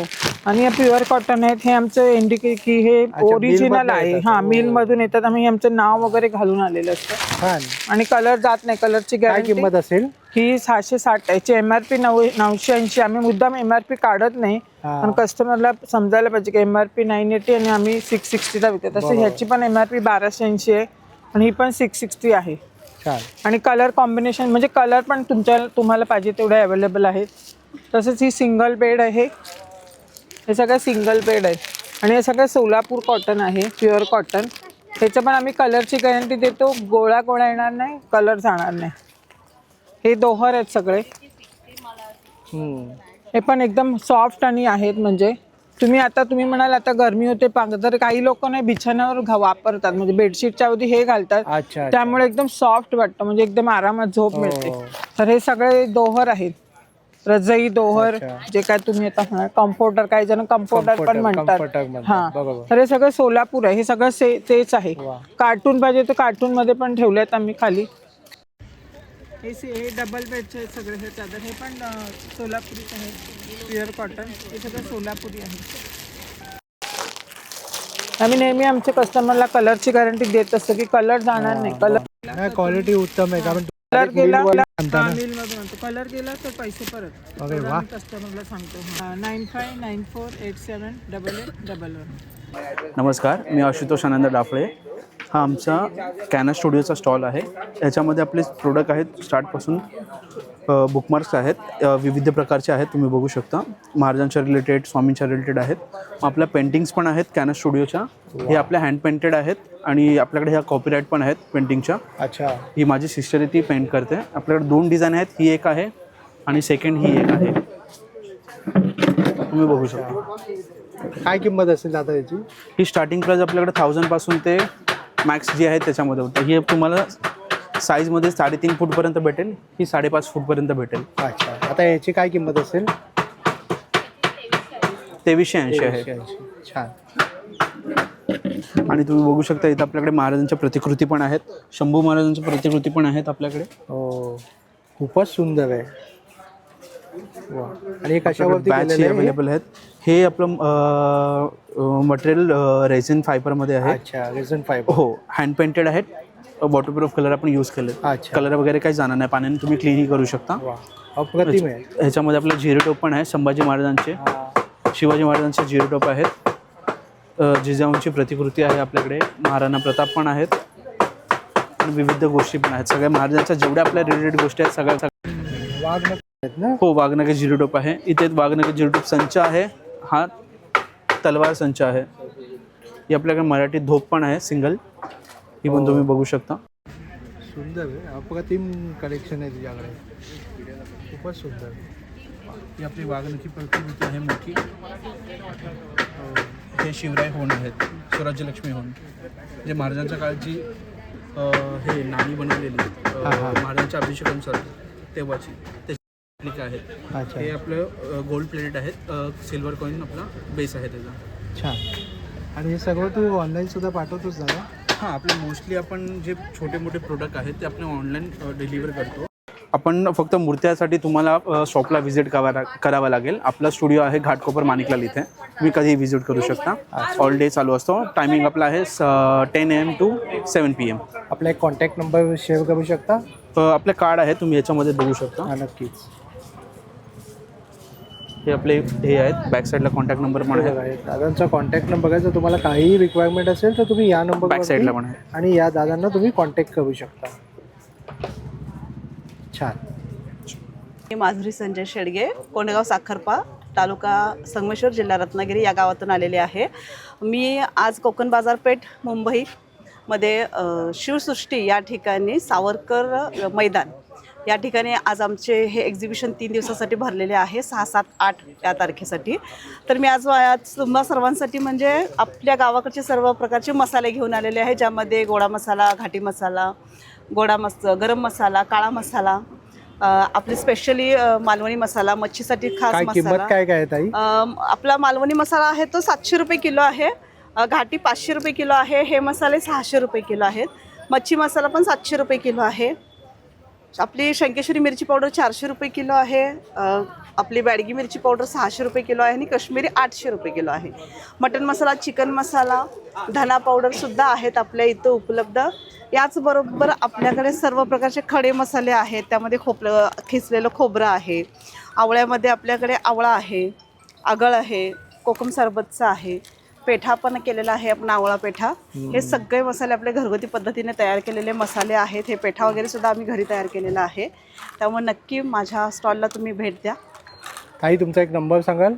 आणि हे प्युअर कॉटन आहेत. हे आमचं इंडिकेट की हे ओरिजिनल आहे. हां, मिल मधून येतात. आम्ही आमचं नाव वगैरे घालून आलेलं असतं. छान. आणि कलर जात नाही. कलरची गॅरंटी. किंमत असेल ही 660 आहे. MRP 980. आम्ही मुद्दाम MRP काढत नाही, पण कस्टमरला समजायला पाहिजे की MRP 980 आणि आम्ही 660ला विकतो. तसं ह्याची पण MRP 1280 आहे आणि ही पण 660 आहे. छान. आणि कलर कॉम्बिनेशन, म्हणजे कलर पण तुम्हाला पाहिजे तेवढे अवेलेबल आहेत. तसंच ही सिंगल बेड आहे. हे सगळं सिंगल बेड आहेत आणि हे सगळं सोलापूर कॉटन आहे, प्युअर कॉटन. ह्याचं पण आम्ही कलरची गॅरंटी देतो, गोळा येणार नाही, कलर जाणार नाही. हे दोहर आहेत सगळे. हे पण एकदम सॉफ्ट आणि आहेत. म्हणजे तुम्ही म्हणाल आता गरमी होते तर काही लोक नाही बिछाण्यावर वापरतात, म्हणजे बेडशीटच्या ऐवजी हे घालतात. त्यामुळे एकदम सॉफ्ट वाटतं, म्हणजे एकदम आरामात झोप मिळते. तर हे सगळे दोहर आहेत, रजई दोहर, जे काय तुम्ही आता म्हणाल कम्फर्टर, काही जण कम्फर्टर पण म्हणतात. हा, तर हे सगळं सोलापूर आहे. हे सगळं तेच आहे. कार्टून पाहिजे तर कार्टून मध्ये पण ठेवलेत आम्ही खाली. हे डबल बेडचे सगळे हे चादर, हे पण सोलापुरीच आहे, प्युअर कॉटन. हे सगळं सोलापुरी आहे. आम्ही नेहमी आमच्या कस्टमरला कलरची गॅरंटी देत असतो की कलर जाणार नाही. कलर क्वालिटी उत्तम आहे, कारण कलर गेला मिलमधून कलर गेला तर पैसे परत. अरे वा. कस्टमरला सांगतो. 9594878811. नमस्कार, मी आशुतोष आनंद डाफळे. हा आमचा कॅनस स्टुडिओचा स्टॉल आहे. याच्यामध्ये आपले प्रोडक्ट आहेत, स्टार्टपासून बुकमार्क्स आहेत, विविध प्रकारचे आहेत, तुम्ही बघू शकता. महाराजांच्या रिलेटेड, स्वामींच्या रिलेटेड आहेत. आपल्या पेंटिंग्स पण आहेत कॅनस स्टुडिओच्या. हे आपल्या हँड पेंटेड आहेत आणि आपल्याकडे ह्या कॉपीराईट पण आहेत पेंटिंगच्या. अच्छा. ही माझी सिस्टर आहे, ती पेंट करते. आपल्याकडे 2 डिझाईन आहेत, ही एक आहे आणि सेकंड ही एक आहे, तुम्ही बघू शकता. काय किंमत असेल दादा याची? ही स्टार्टिंग प्राईस आपल्याकडे 1000 पासून ते मॅक्स जी आहे त्याच्यामध्ये होतं. ही तुम्हाला साईजमध्ये 3.5 फूटपर्यंत भेटेल, ही 5.5 फूटपर्यंत भेटेल. अच्छा. आता याची काय किंमत असेल? 2380 आहे. छान. आणि तुम्ही बघू शकता इथं आपल्याकडे महाराजांच्या प्रतिकृती पण आहेत, शंभू महाराजांच्या प्रतिकृती पण आहेत आपल्याकडे. हो, खूपच सुंदर आहे. वा. आणि हे कशावरती बॅच अवेलेबल आहेत. हे आपलं मटेरियल रेझिन फायबरमध्ये आहे. अच्छा, रेझिन फायबर. हो, हँड पेंटेड आहेत, वॉटरप्रूफ कलर आपण यूज केले. कलर वगैरे काही जाणार नाही, पाण्याने तुम्ही क्लीनही करू शकता. अप्रतिम आहे. ह्याच्यामध्ये आपलं जिरोटोप पण आहे, संभाजी महाराजांचे, शिवाजी महाराजांचे जिरोटोप आहेत, जिजाऊंची प्रतिकृती आहे आपल्याकडे, महाराणा प्रताप पण आहेत आणि विविध गोष्टी पण आहेत. सगळ्या महाराजांच्या जेवढ्या आपल्या रिलेटेड गोष्टी आहेत सगळ्या. हो, वाघनखे जिरोटोप आहे. इथे वाघनखे जिरोटोप संच आहे, हा तलवार संच आहे. ही आपल्याकडे मराठी धोप पण आहे सिंगल, ही पण तुम्ही बघू शकता. सुंदर आहे, अप्रतिम कलेक्शन आहे तुझ्याकडे, खूपच सुंदर. ही आपली वाघनखी प्रतिकृती आहे मोठी. हे शिवराय होण आहेत, स्वराज्यलक्ष्मी होण, जे महाराजांच्या काळची हे नाणी बनवलेली महाराजांच्या अभिषेकानुसार तेव्हाची त्याची आहेत. हे आपलं गोल्ड प्लेटेड आहेत, सिल्वर कॉईन आपला बेस आहे त्याचा. छान. आणि हे सगळं तू ऑनलाईन सुद्धा पाठवतोस दादा? हां, आपले मोस्टली आपण जे छोटे मोठे प्रोडक्ट आहेत ते आपण ऑनलाईन डिलिव्हर करतो. आपण फक्त मूर्त्यासाठी तुम्हाला शॉपला व्हिजिट करावा लागेल. आपला स्टुडिओ आहे घाटकोपर माणिकलाल इथे, तुम्ही कधीही व्हिजिट करू शकता. ऑल डे चालू असतो. टायमिंग आपला आहे 10 AM to 7 PM. आपला एक कॉन्टॅक्ट नंबर शेअर करू शकता? आपले कार्ड आहे, तुम्ही याच्यामध्ये बघू शकता. नक्कीच. हे आपले हे आहेत, बॅक साईडला कॉन्टॅक्ट नंबर पण आहे. दादांचा कॉन्टॅक्ट नंबर आहे, जर तुम्हाला काहीही रिक्वायरमेंट असेल तर तुम्ही या नंबर बॅक साईडला पण आहे आणि या दादांना तुम्ही कॉन्टॅक्ट करू शकता. छान. मी माधुरी संजय शेडगे, कोंडगाव साखरपा, तालुका संगमेश्वर, जिल्हा रत्नागिरी या गावातून आलेले आहे. मी आज कोकण बाजारपेठ मुंबईमध्ये शिवसृष्टी या ठिकाणी सावरकर मैदान या ठिकाणी आज आमचे हे एक्झिबिशन 3 दिवसासाठी भरलेले आहे, 6, 7, 8 या तारखेसाठी. तर मी आज तुम्हा सर्वांसाठी म्हणजे आपल्या गावाकडचे सर्व प्रकारचे मसाले घेऊन आलेले आहे, ज्यामध्ये गोडा मसाला, घाटी मसाला, गरम मसाला, काळा मसाला, आपली स्पेशली मालवणी मसाला, मच्छीसाठी खास मसाला. काय काय ताई? आपला मालवणी मसाला आहे तो 700 रुपये किलो आहे, घाटी 500 रुपये किलो आहे, हे मसाले 600 रुपये किलो आहेत, मच्छी मसाला पण 700 रुपये किलो आहे, आपली शंकेश्वरी मिरची पावडर 400 रुपये किलो आहे, आपली बॅडगी मिरची पावडर 600 रुपये किलो आहे आणि काश्मीरी 800 रुपये किलो आहे. मटन मसाला, चिकन मसाला, धना पावडरसुद्धा आहेत आपल्या इथं उपलब्ध. याचबरोबर आपल्याकडे सर्व प्रकारचे खडे मसाले आहेत, त्यामध्ये खिसलेलं खोबरं आहे, आवळ्यामध्ये आपल्याकडे आवळा आहे, आगळ आहे, कोकम सरबतचा आहे, पेठा पण केलेला आहे आपण, आवळा पेठा. हे सगळे मसाले आपले घरगुती पद्धतीने तयार केलेले मसाले आहेत. हे पेठा वगैरे सुद्धा आम्ही घरी तयार केलेला आहे, त्यामुळे नक्की माझ्या स्टॉलला तुम्ही भेट द्या. ताई तुमचा एक नंबर सांगाल?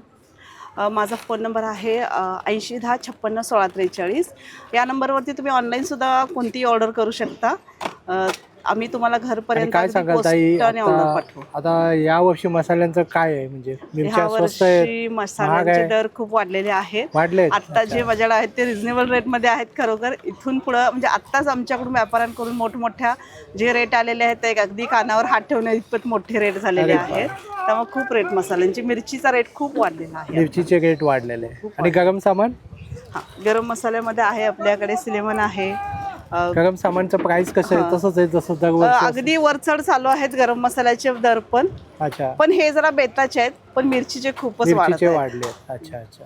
माझा फोन नंबर आहे 8010561643. या नंबरवरती तुम्ही ऑनलाईनसुद्धा कोणतीही ऑर्डर करू शकता. आम्ही तुम्हाला घरपर्यंत काय सांगाल ताई, पोस्टाने ऑर्डर पाठवू. आता या वर्षी मसाल्यांचं काय आहे, म्हणजे मिरच्या स्वस्त आहेत, यावर्षी मसाल्यांचे दर खूप वाढलेले आहेत. वाढलेत? आता जे माझ्याकडे आहेत ते रिझनेबल रेटमध्ये आहेत खरोखर. इथून पुढं म्हणजे आत्ताच आमच्याकडून व्यापाऱ्यांकडून मोठमोठ्या जे रेट आलेले आहेत ते अगदी कानावर हात ठेवण्या इतपत मोठे रेट झालेले आहेत. त्यामुळे खूप रेट मसाल्यांची, मिरचीचा रेट खूप वाढलेला आहे. मिरचीचे रेट वाढलेले आहे. आणि गरम सामान, हां, गरम मसाल्यामध्ये आहे आपल्याकडे सिलेमन आहे. गरम सामानचं प्राइस कसं आहे? तसंच आहे जसं दरवर्षी? अगदी वरचढ चालू आहेत गरम मसाल्याचे दर पण. अच्छा, पण हे जरा बेताचे आहेत, पण मिरचीचे खूपच मिरचीचे वाढले. वाढले. अच्छा अच्छा,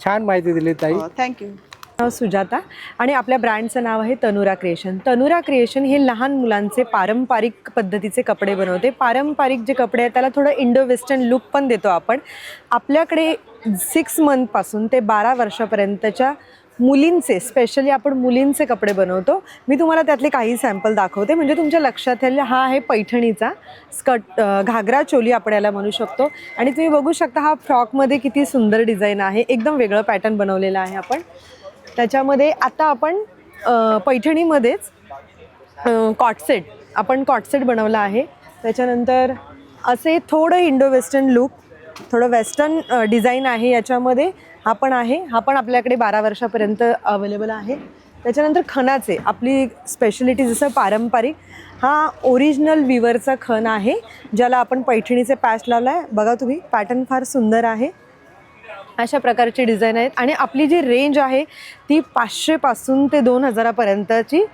छान माहिती दिली ताई. थँक्यू. सुजाता आणि आपल्या ब्रँडचं नाव आहे तनुरा क्रिएशन. तनुरा क्रिएशन हे लहान मुलांचे पारंपरिक पद्धतीचे कपडे बनवते. पारंपरिक जे कपडे आहेत त्याला थोडं इंडो वेस्टर्न लुक पण देतो आपण. आपल्याकडे 6 मंथपासून ते 12 वर्षापर्यंतच्या मुलींचे, स्पेशली आपण मुलींचे कपडे बनवतो. मी तुम्हाला त्यातले काही सॅम्पल दाखवते म्हणजे तुमच्या लक्षात येईल. हा आहे पैठणीचा स्कर्ट, घागरा चोली आपण याला म्हणू शकतो. आणि तुम्ही बघू शकता हा फ्रॉकमध्ये किती सुंदर डिझाईन आहे. एकदम वेगळं पॅटर्न बनवलेलं आहे आपण त्याच्यामध्ये. आता आपण पैठणीमध्येच कॉटसेट, आपण कॉटसेट बनवला आहे. त्याच्यानंतर असे थोडं इंडो वेस्टर्न लुक, थोडं वेस्टर्न डिझाईन आहे याच्यामध्ये. हा पण आहे, हा पण आपल्याकडे 12 वर्षापर्यंत अवेलेबल आहे. त्याच्यानंतर खणाचे, आपली स्पेशलिटी जसं पारंपरिक, हा ओरिजिनल विवरचा खण आहे ज्याला आपण पैठणीचे पॅच लावला आहे. बघा तुम्ही, पॅटर्न फार सुंदर आहे. अशा प्रकारचे डिझाईन आहेत. आणि आपली जी रेंज आहे ती 500 पासून ते 2000 पर्यंतची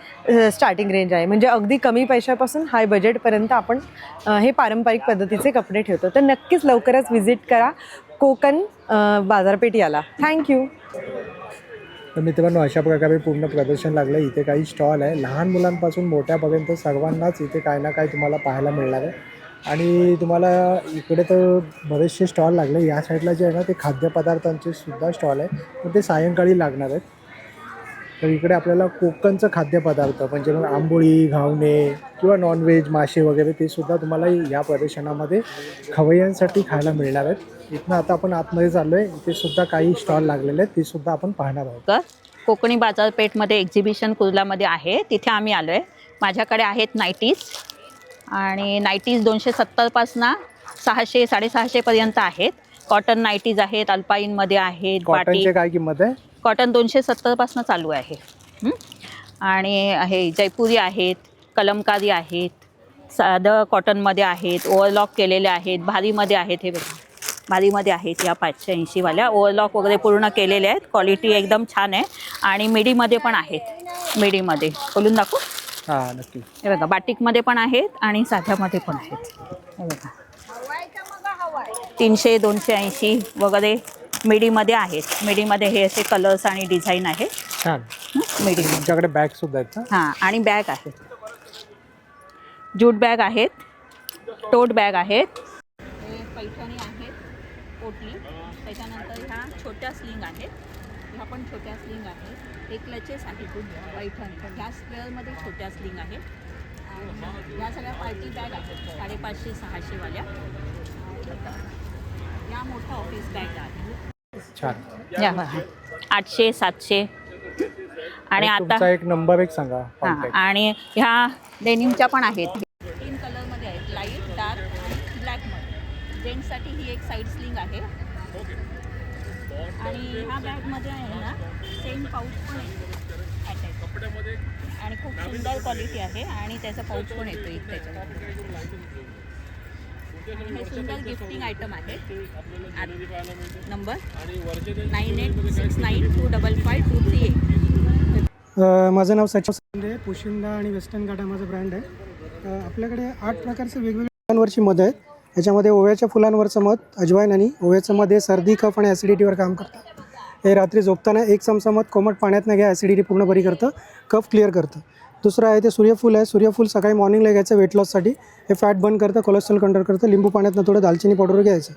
स्टार्टिंग रेंज आहे. म्हणजे अगदी कमी पैशापासून हाय बजेटपर्यंत आपण हे पारंपरिक पद्धतीचे कपडे ठेवतो. तर नक्कीच लवकरच व्हिजिट करा कोकण बाजारपेठ याला. थँक्यू. तर मित्रांनो, अशा प्रकारे पूर्ण प्रदर्शन लागलं. इथे काही स्टॉल आहे, लहान मुलांपासून मोठ्यापर्यंत सर्वांनाच इथे काही ना काही तुम्हाला पाहायला मिळणार आहे. आणि तुम्हाला इकडे तर बरेचसे स्टॉल लागले. या साईडला जे आहे ना ते खाद्यपदार्थांचे सुद्धा स्टॉल आहे, पण ते सायंकाळी लागणार आहेत. तर इकडे आपल्याला कोकणचं खाद्यपदार्थ म्हणजे मग आंबोळी, घावणे किंवा नॉनव्हेज, मासे वगैरे ते सुद्धा तुम्हाला या प्रदर्शनामध्ये खवय्यांसाठी खायला मिळणार आहेत. इथनं आता आपण आतमध्ये चाललो आहे. इथे सुद्धा काही स्टॉल लागलेले आहेत, ते सुद्धा आपण पाहणार आहोत. कोकणी बाजारपेठमध्ये एक्झिबिशन कुर्लामध्ये आहे, तिथे आम्ही आलो आहे. माझ्याकडे आहेत नाईटीज, आणि नाईटीज 270पासून 600 650पर्यंत आहेत. कॉटन नाईटीज आहेत, अल्पाईनमध्ये आहेत. कॉटनची काय किंमत आहे? कॉटन 270पासून चालू आहे. आणि आहे जयपुरी आहेत, कलमकारी आहेत, साधं कॉटनमध्ये आहेत, ओव्हरलॉक केलेले आहेत, भारीमध्ये आहेत. हे बघा, भारीमध्ये आहेत या 580वाल्या ओव्हरलॉक वगैरे पूर्ण केलेले आहेत. क्वालिटी एकदम छान आहे. आणि मिडीमध्ये पण आहेत, मिडीमध्ये खोलून दाखवू? हां, नक्की. हे बघा, बाटिकमध्ये पण आहेत आणि साध्यामध्ये पण आहेत. हे बघा, 300 280 वगैरे मिडीमध्ये आहेत. मिडीमध्ये हे असे कलर्स आणि डिझाईन आहेत. छान. मिडी तुमच्याकडे बॅग सुद्धा आहेत का? हां, आणि बॅग आहेत, ज्यूट बॅग आहेत, टोट बॅग आहेत. हे पैठणी आहेत, पोटली. त्याच्यानंतर ह्या छोट्या स्लिंग आहेत, ह्या पण छोट्या स्लिंग आहेत. हे क्लचेस आहेत पैठणी, ह्या स्क्वेअरमध्ये छोट्या स्लिंग आहेत. आणि ह्या सगळ्या पार्टी बॅग आहेत 550 600वाल्या. या मोठ्या ऑफिस बॅग आहेत. छान. या 800 700. आणि आता तुमचा एक नंबर एक सांगा. हां, आणि ह्या डेनिमच्या पण आहेत. 3 कलरमध्ये आहेत, लाईट, डार्क आणि ब्लॅकमध्ये. जेंट्ससाठी ही एक साईड स्लिंग आहे. आणि ह्या बॅगमध्ये आहे ना सेम पाऊच पण येतो कपड्यामध्ये, आणि खूप सुंदर क्वालिटी आहे. आणि त्याचा पाऊच पण येतो एक त्याच्यामध्ये. हे सुंदर गिफ्टिंग आयटम आहे. नंबर 9869255238. माझं नाव सचिन आहे. पोशिंदा आणि वेस्टर्न घाट हा माझा ब्रँड आहे. आपल्याकडे 8 प्रकारचे वेगवेगळे फुलांवरची मध आहेत. याच्यामध्ये ओव्याच्या फुलांवरचं मध, अजवाईन आणि ओव्याचं मध हे सर्दी, कफ आणि ॲसिडिटीवर काम करतं. हे रात्री झोपताना 1 चमचा मध कोमट पाण्यातनं घ्या, ॲसिडिटी पूर्ण बरी करतं, कफ क्लिअर करतं. दुसरं आहे ते सूर्यफूल आहे. सूर्यफूल सकाळी मॉर्निंगला घ्यायचं वेट लॉससाठी. हे फॅट बर्न करतं, कोलेस्ट्रॉल कंट्रोल करतं. लिंबू पाण्यातनं थोडं दालचिनी पावडर घ्यायचं.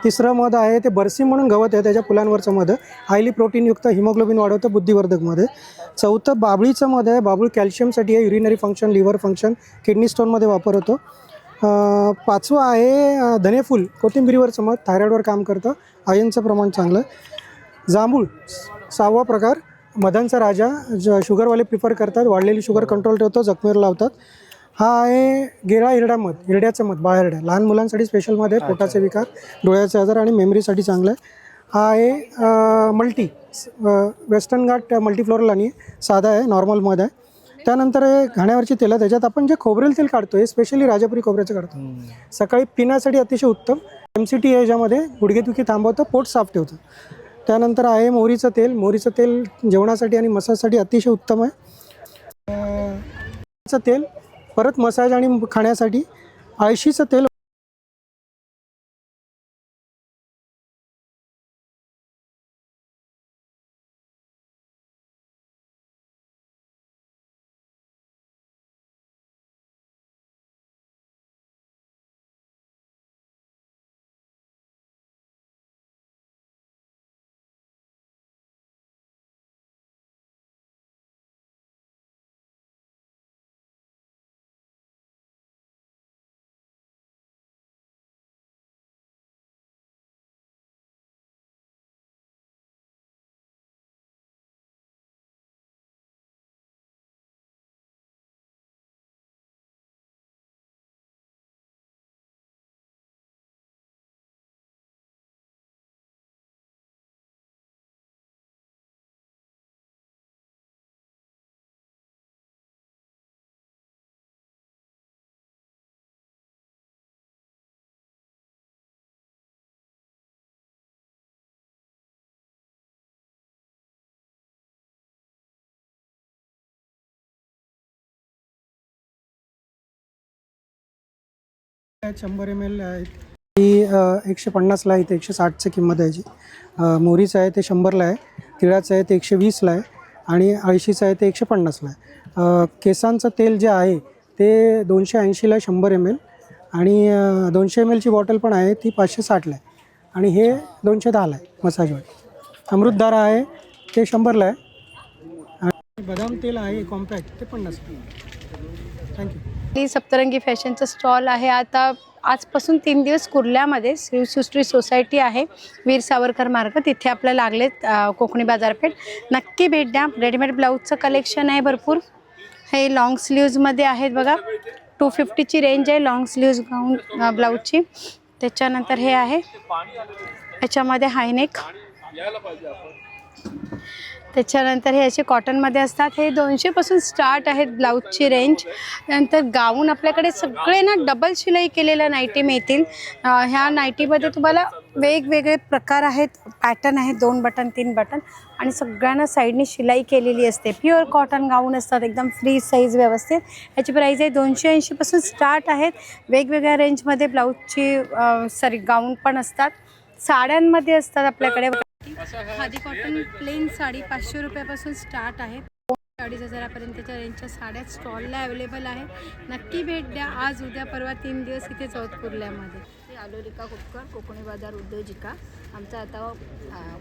तिसरं मध आहे ते बर्सिम म्हणून गवत आहे, त्याच्या फुलांवरचं मध, हायली प्रोटीनयुक्त, हिमोग्लोबिन वाढवतं, बुद्धिवर्धकमध्ये. चौथं बाबळीचं मध आहे. बाबूळ कॅल्शियमसाठी आहे, urinary function, liver function, kidney स्टोनमध्ये वापर होतो. पाचवं आहे धनेफूल, कोथिंबिरीवरचं मध, थायरॉईडवर काम करतं, आयर्नचं प्रमाण चांगलं. जांभूळ 6वा प्रकार, मधांचा राजा, शुगरवाले प्रिफर करतात, वाढलेली शुगर कंट्रोल ठेवतो, जखमेवर लावतात. हा आहे गेळा हिरडा मध, हिरड्याचं मध, बाळहिरडा, लहान मुलांसाठी स्पेशलमध्ये, पोटाचे विकार, डोळ्याचे आजार आणि मेमरीसाठी चांगलं आहे. हा आहे मल्टी वेस्टर्न घाट मल्टीफ्लोरल आणि साधा आहे, नॉर्मल मध आहे. त्यानंतर हे घाण्यावरची तेल, त्याच्यात आपण जे खोबरेल तेल काढतो हे स्पेशली राजापुरी खोबऱ्याचं काढतो. सकाळी पिण्यासाठी अतिशय उत्तम, MCT आहे, याच्यामध्ये गुडघेदुखी थांबवतं, पोट साफ ठेवतं. त्यानंतर आहे मोहरीचं तेल, मोहरीचं तेल जेवणासाठी आणि मसाजसाठी अतिशय उत्तम आहे. तेल परत मसाज आणि खाण्यासाठी. आळशीचं तेल आहेत 100 ml आहेत. ही 150ला आहे, इथे 160ची किंमत आहे याची. मोहरीचं आहे ते 100ला आहे, तिळाचं आहे ते 120ला आहे आणि आळशीचं आहे ते 150ला आहे. केसांचं तेल जे आहे ते 280ला आहे 100 ml आणि 200 mlची बॉटल पण आहे, ती 560ला आहे आणि हे 210ला आहे मसाजवर. अमृतधारा आहे ते 100ला आहे आणि बदाम तेल आहे कॉम्पॅक्ट ते 50ला. थँक्यू. सप्तरंगी फॅशनचं स्टॉल आहे. आता आजपासून 3 दिवस कुर्ल्यामध्ये शिवसृष्टी सोसायटी आहे, वीर सावरकर मार्ग, तिथे आपल्याला लागलेत कोकणी बाजारपेठ. नक्की भेट द्या. रेडीमेड ब्लाऊजचं कलेक्शन आहे भरपूर. हे लॉंग स्लीव्जमध्ये आहेत बघा, 250ची रेंज आहे लॉंग स्लीव्ज गाऊन ब्लाऊजची. त्याच्यानंतर हे आहे, याच्यामध्ये हायनेक. त्याच्यानंतर हे असे कॉटनमध्ये असतात. हे 200पासून स्टार्ट आहेत ब्लाऊजची रेंज. नंतर गाऊन आपल्याकडे सगळे ना डबल शिलाई केलेल्या नाईटी मिळतील. ह्या नाईटीमध्ये तुम्हाला वेगवेगळे प्रकार आहेत, पॅटर्न आहेत, 2 बटन 3 बटन आणि सगळ्यांना साईडने शिलाई केलेली असते. प्युअर कॉटन गाऊन असतात, एकदम फ्री साईज व्यवस्थित. याची प्राईज आहे 280पासून स्टार्ट आहेत. वेगवेगळ्या रेंजमध्ये ब्लाऊजची गाऊन पण असतात. साड्यांमध्ये असतात आपल्याकडे. खादी कॉटन प्लेन साडी 500 रुपयापासून स्टार्ट आहे, 2,500पर्यंतच्या रेंजच्या साड्या स्टॉलला अवेलेबल आहे. नक्की भेट द्या. आज उद्या परवा 3 दिवस इथे चौथ कुर्ल्यामध्ये. आलोरिका कुपकर, कोकणी बाजार उद्योजिका. आमचा आता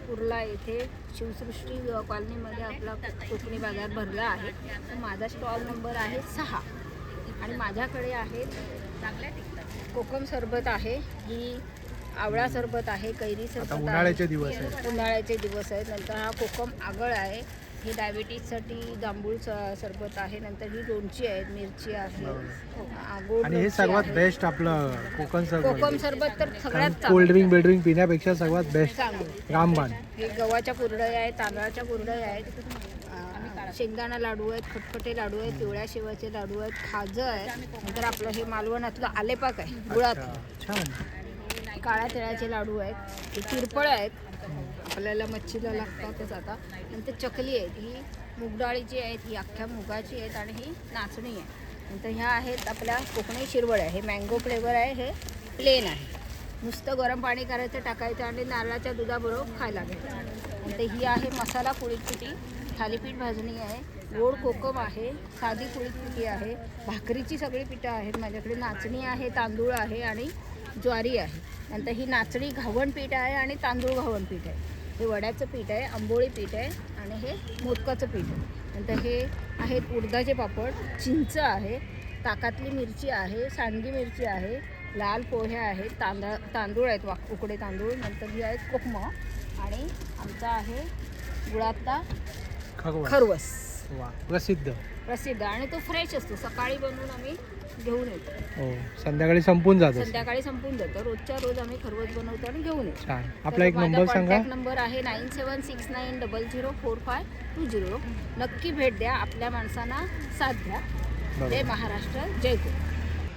कुर्ला येथे शिवसृष्टी कॉलनीमध्ये आपला कोकणी बाजार भरला आहे. तर माझा स्टॉल नंबर आहे 6 आणि माझ्याकडे आहे चांगल्या टिकतात कोकम सरबत आहे, ही आवळा सरबत आहे, कैरी सरबत आहे. उन्हाळ्याचे दिवस आहेत. उन्हाळ्याचे दिवस आहेत. नंतर हा कोकम आगळ आहे, ही डायबिटीजसाठी जांभूळ सरबत आहे. नंतर ही लोणची आहे, मिरची आहे, गोड आणि हे लोणची सर्वात आहे. बेस्ट आपलं कोकम कोकम सरबत तर सगळ्यात कोल्ड ड्रिंक बेल्ड्रिंक पिण्यापेक्षा सर्वात बेस्ट चांगलं. रामबाण. हे गव्हाच्या कुरडया आहेत, तांदळाच्या कुरडया आहेत, शेंगदाणा लाडू आहेत, खटखटे लाडू आहेत, पिवळ्या शेवाचे लाडू आहेत, खाजं आहे. नंतर आपलं हे मालवणातलं आलेपाक आहे गुळात. काळ्या तिळाचे लाडू आहेत, हे तिरपळ आहेत, आपल्याला मच्छीला लागतातच. आता नंतर चकली आहेत, ही मूग डाळीची आहेत, ही अख्ख्या मुगाची आहेत आणि ही नाचणी आहे. नंतर ह्या आहेत आपल्या कोकणी शिरवळ आहे, हे मँगो फ्लेवर आहे, हे प्लेन आहे. नुसतं गरम पाणी करायचं, टाकायचं आणि नारळाच्या दुधाबरोबर खायला घ्यायचं. नंतर ही आहे मसाला कुळीत पिठी, थालीपीठ भाजणी आहे, गोड कोकम आहे, साधी कुळीत पिठी आहे, भाकरीची सगळी पिठं आहेत माझ्याकडे. नाचणी आहे, तांदूळ आहे आणि ज्वारी आहे. नंतर ही नाचणी घावण पीठ आहे आणि तांदूळ घावण पीठ आहे. हे वड्याचं पीठ आहे, आंबोळी पीठ आहे आणि हे मोदकाचं पीठ आहे. नंतर हे आहेत उडदाचे पापड, चिंच आहे, ताकातली मिरची आहे, सांडगी मिरची आहे, लाल पोहे आहेत, तांदूळ आहेत, उकडे तांदूळ. नंतर ही आहेत कोकमं आणि आमचा आहे गुळातला खरवस. वा, प्रसिद्ध. आणि तो फ्रेश असतो. सकाळी बनवून आम्ही घेऊन येतो. हो, संध्याकाळी संपून जातो. संध्याकाळी संपून जातो. रोजच्या रोज आम्ही खरवस बनवतो आणि घेऊन येतो. छान. आपला एक नंबर सांगा. कॉन्टॅक्ट नंबर आहे 9769004520. नक्की भेट द्या. आपल्या माणसांना साथ द्या. जय महाराष्ट्र, जय कोकण.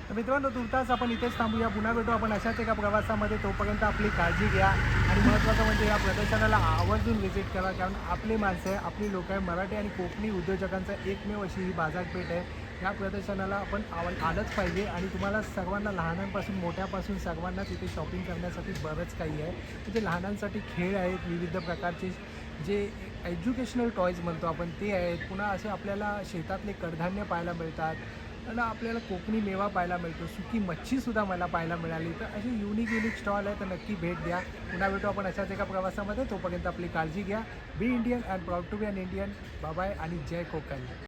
तर मित्रांनो, तुर्तास आपण इथेच थांबूया. पुन्हा भेटू आपण अशाच एका प्रवासामध्ये. तोपर्यंत आपली काळजी घ्या आणि महत्त्वाचं म्हणजे या प्रदर्शनाला आवर्जून व्हिजिट करा, कारण आपली माणसं आहे, आपली लोक आहे. मराठी आणि कोकणी उद्योजकांचा एकमेव अशी ही बाजारपेठ आहे. या प्रदर्शनाला आपण आलंच पाहिजे आणि तुम्हाला सर्वांना, लहानांपासून मोठ्यापासून सर्वांनाच इथे शॉपिंग करण्यासाठी बरंच काही आहे. म्हणजे लहानांसाठी खेळ आहेत, विविध प्रकारचे जे एज्युकेशनल टॉयज म्हणतो आपण ते आहेत. पुन्हा असे आपल्याला शेतातले कडधान्य पाहायला मिळतात आणि आपल्याला कोकणी मेवा पाहायला मिळतो. सुकी मच्छीसुद्धा मला पाहायला मिळाली. तर असे युनिक स्टॉल आहे, तर नक्की भेट द्या. पुन्हा भेटू आपण अशाच एका प्रवासामध्ये. तोपर्यंत आपली काळजी घ्या. Be Indian and proud to be an Indian. Bye आणि जय कोकण.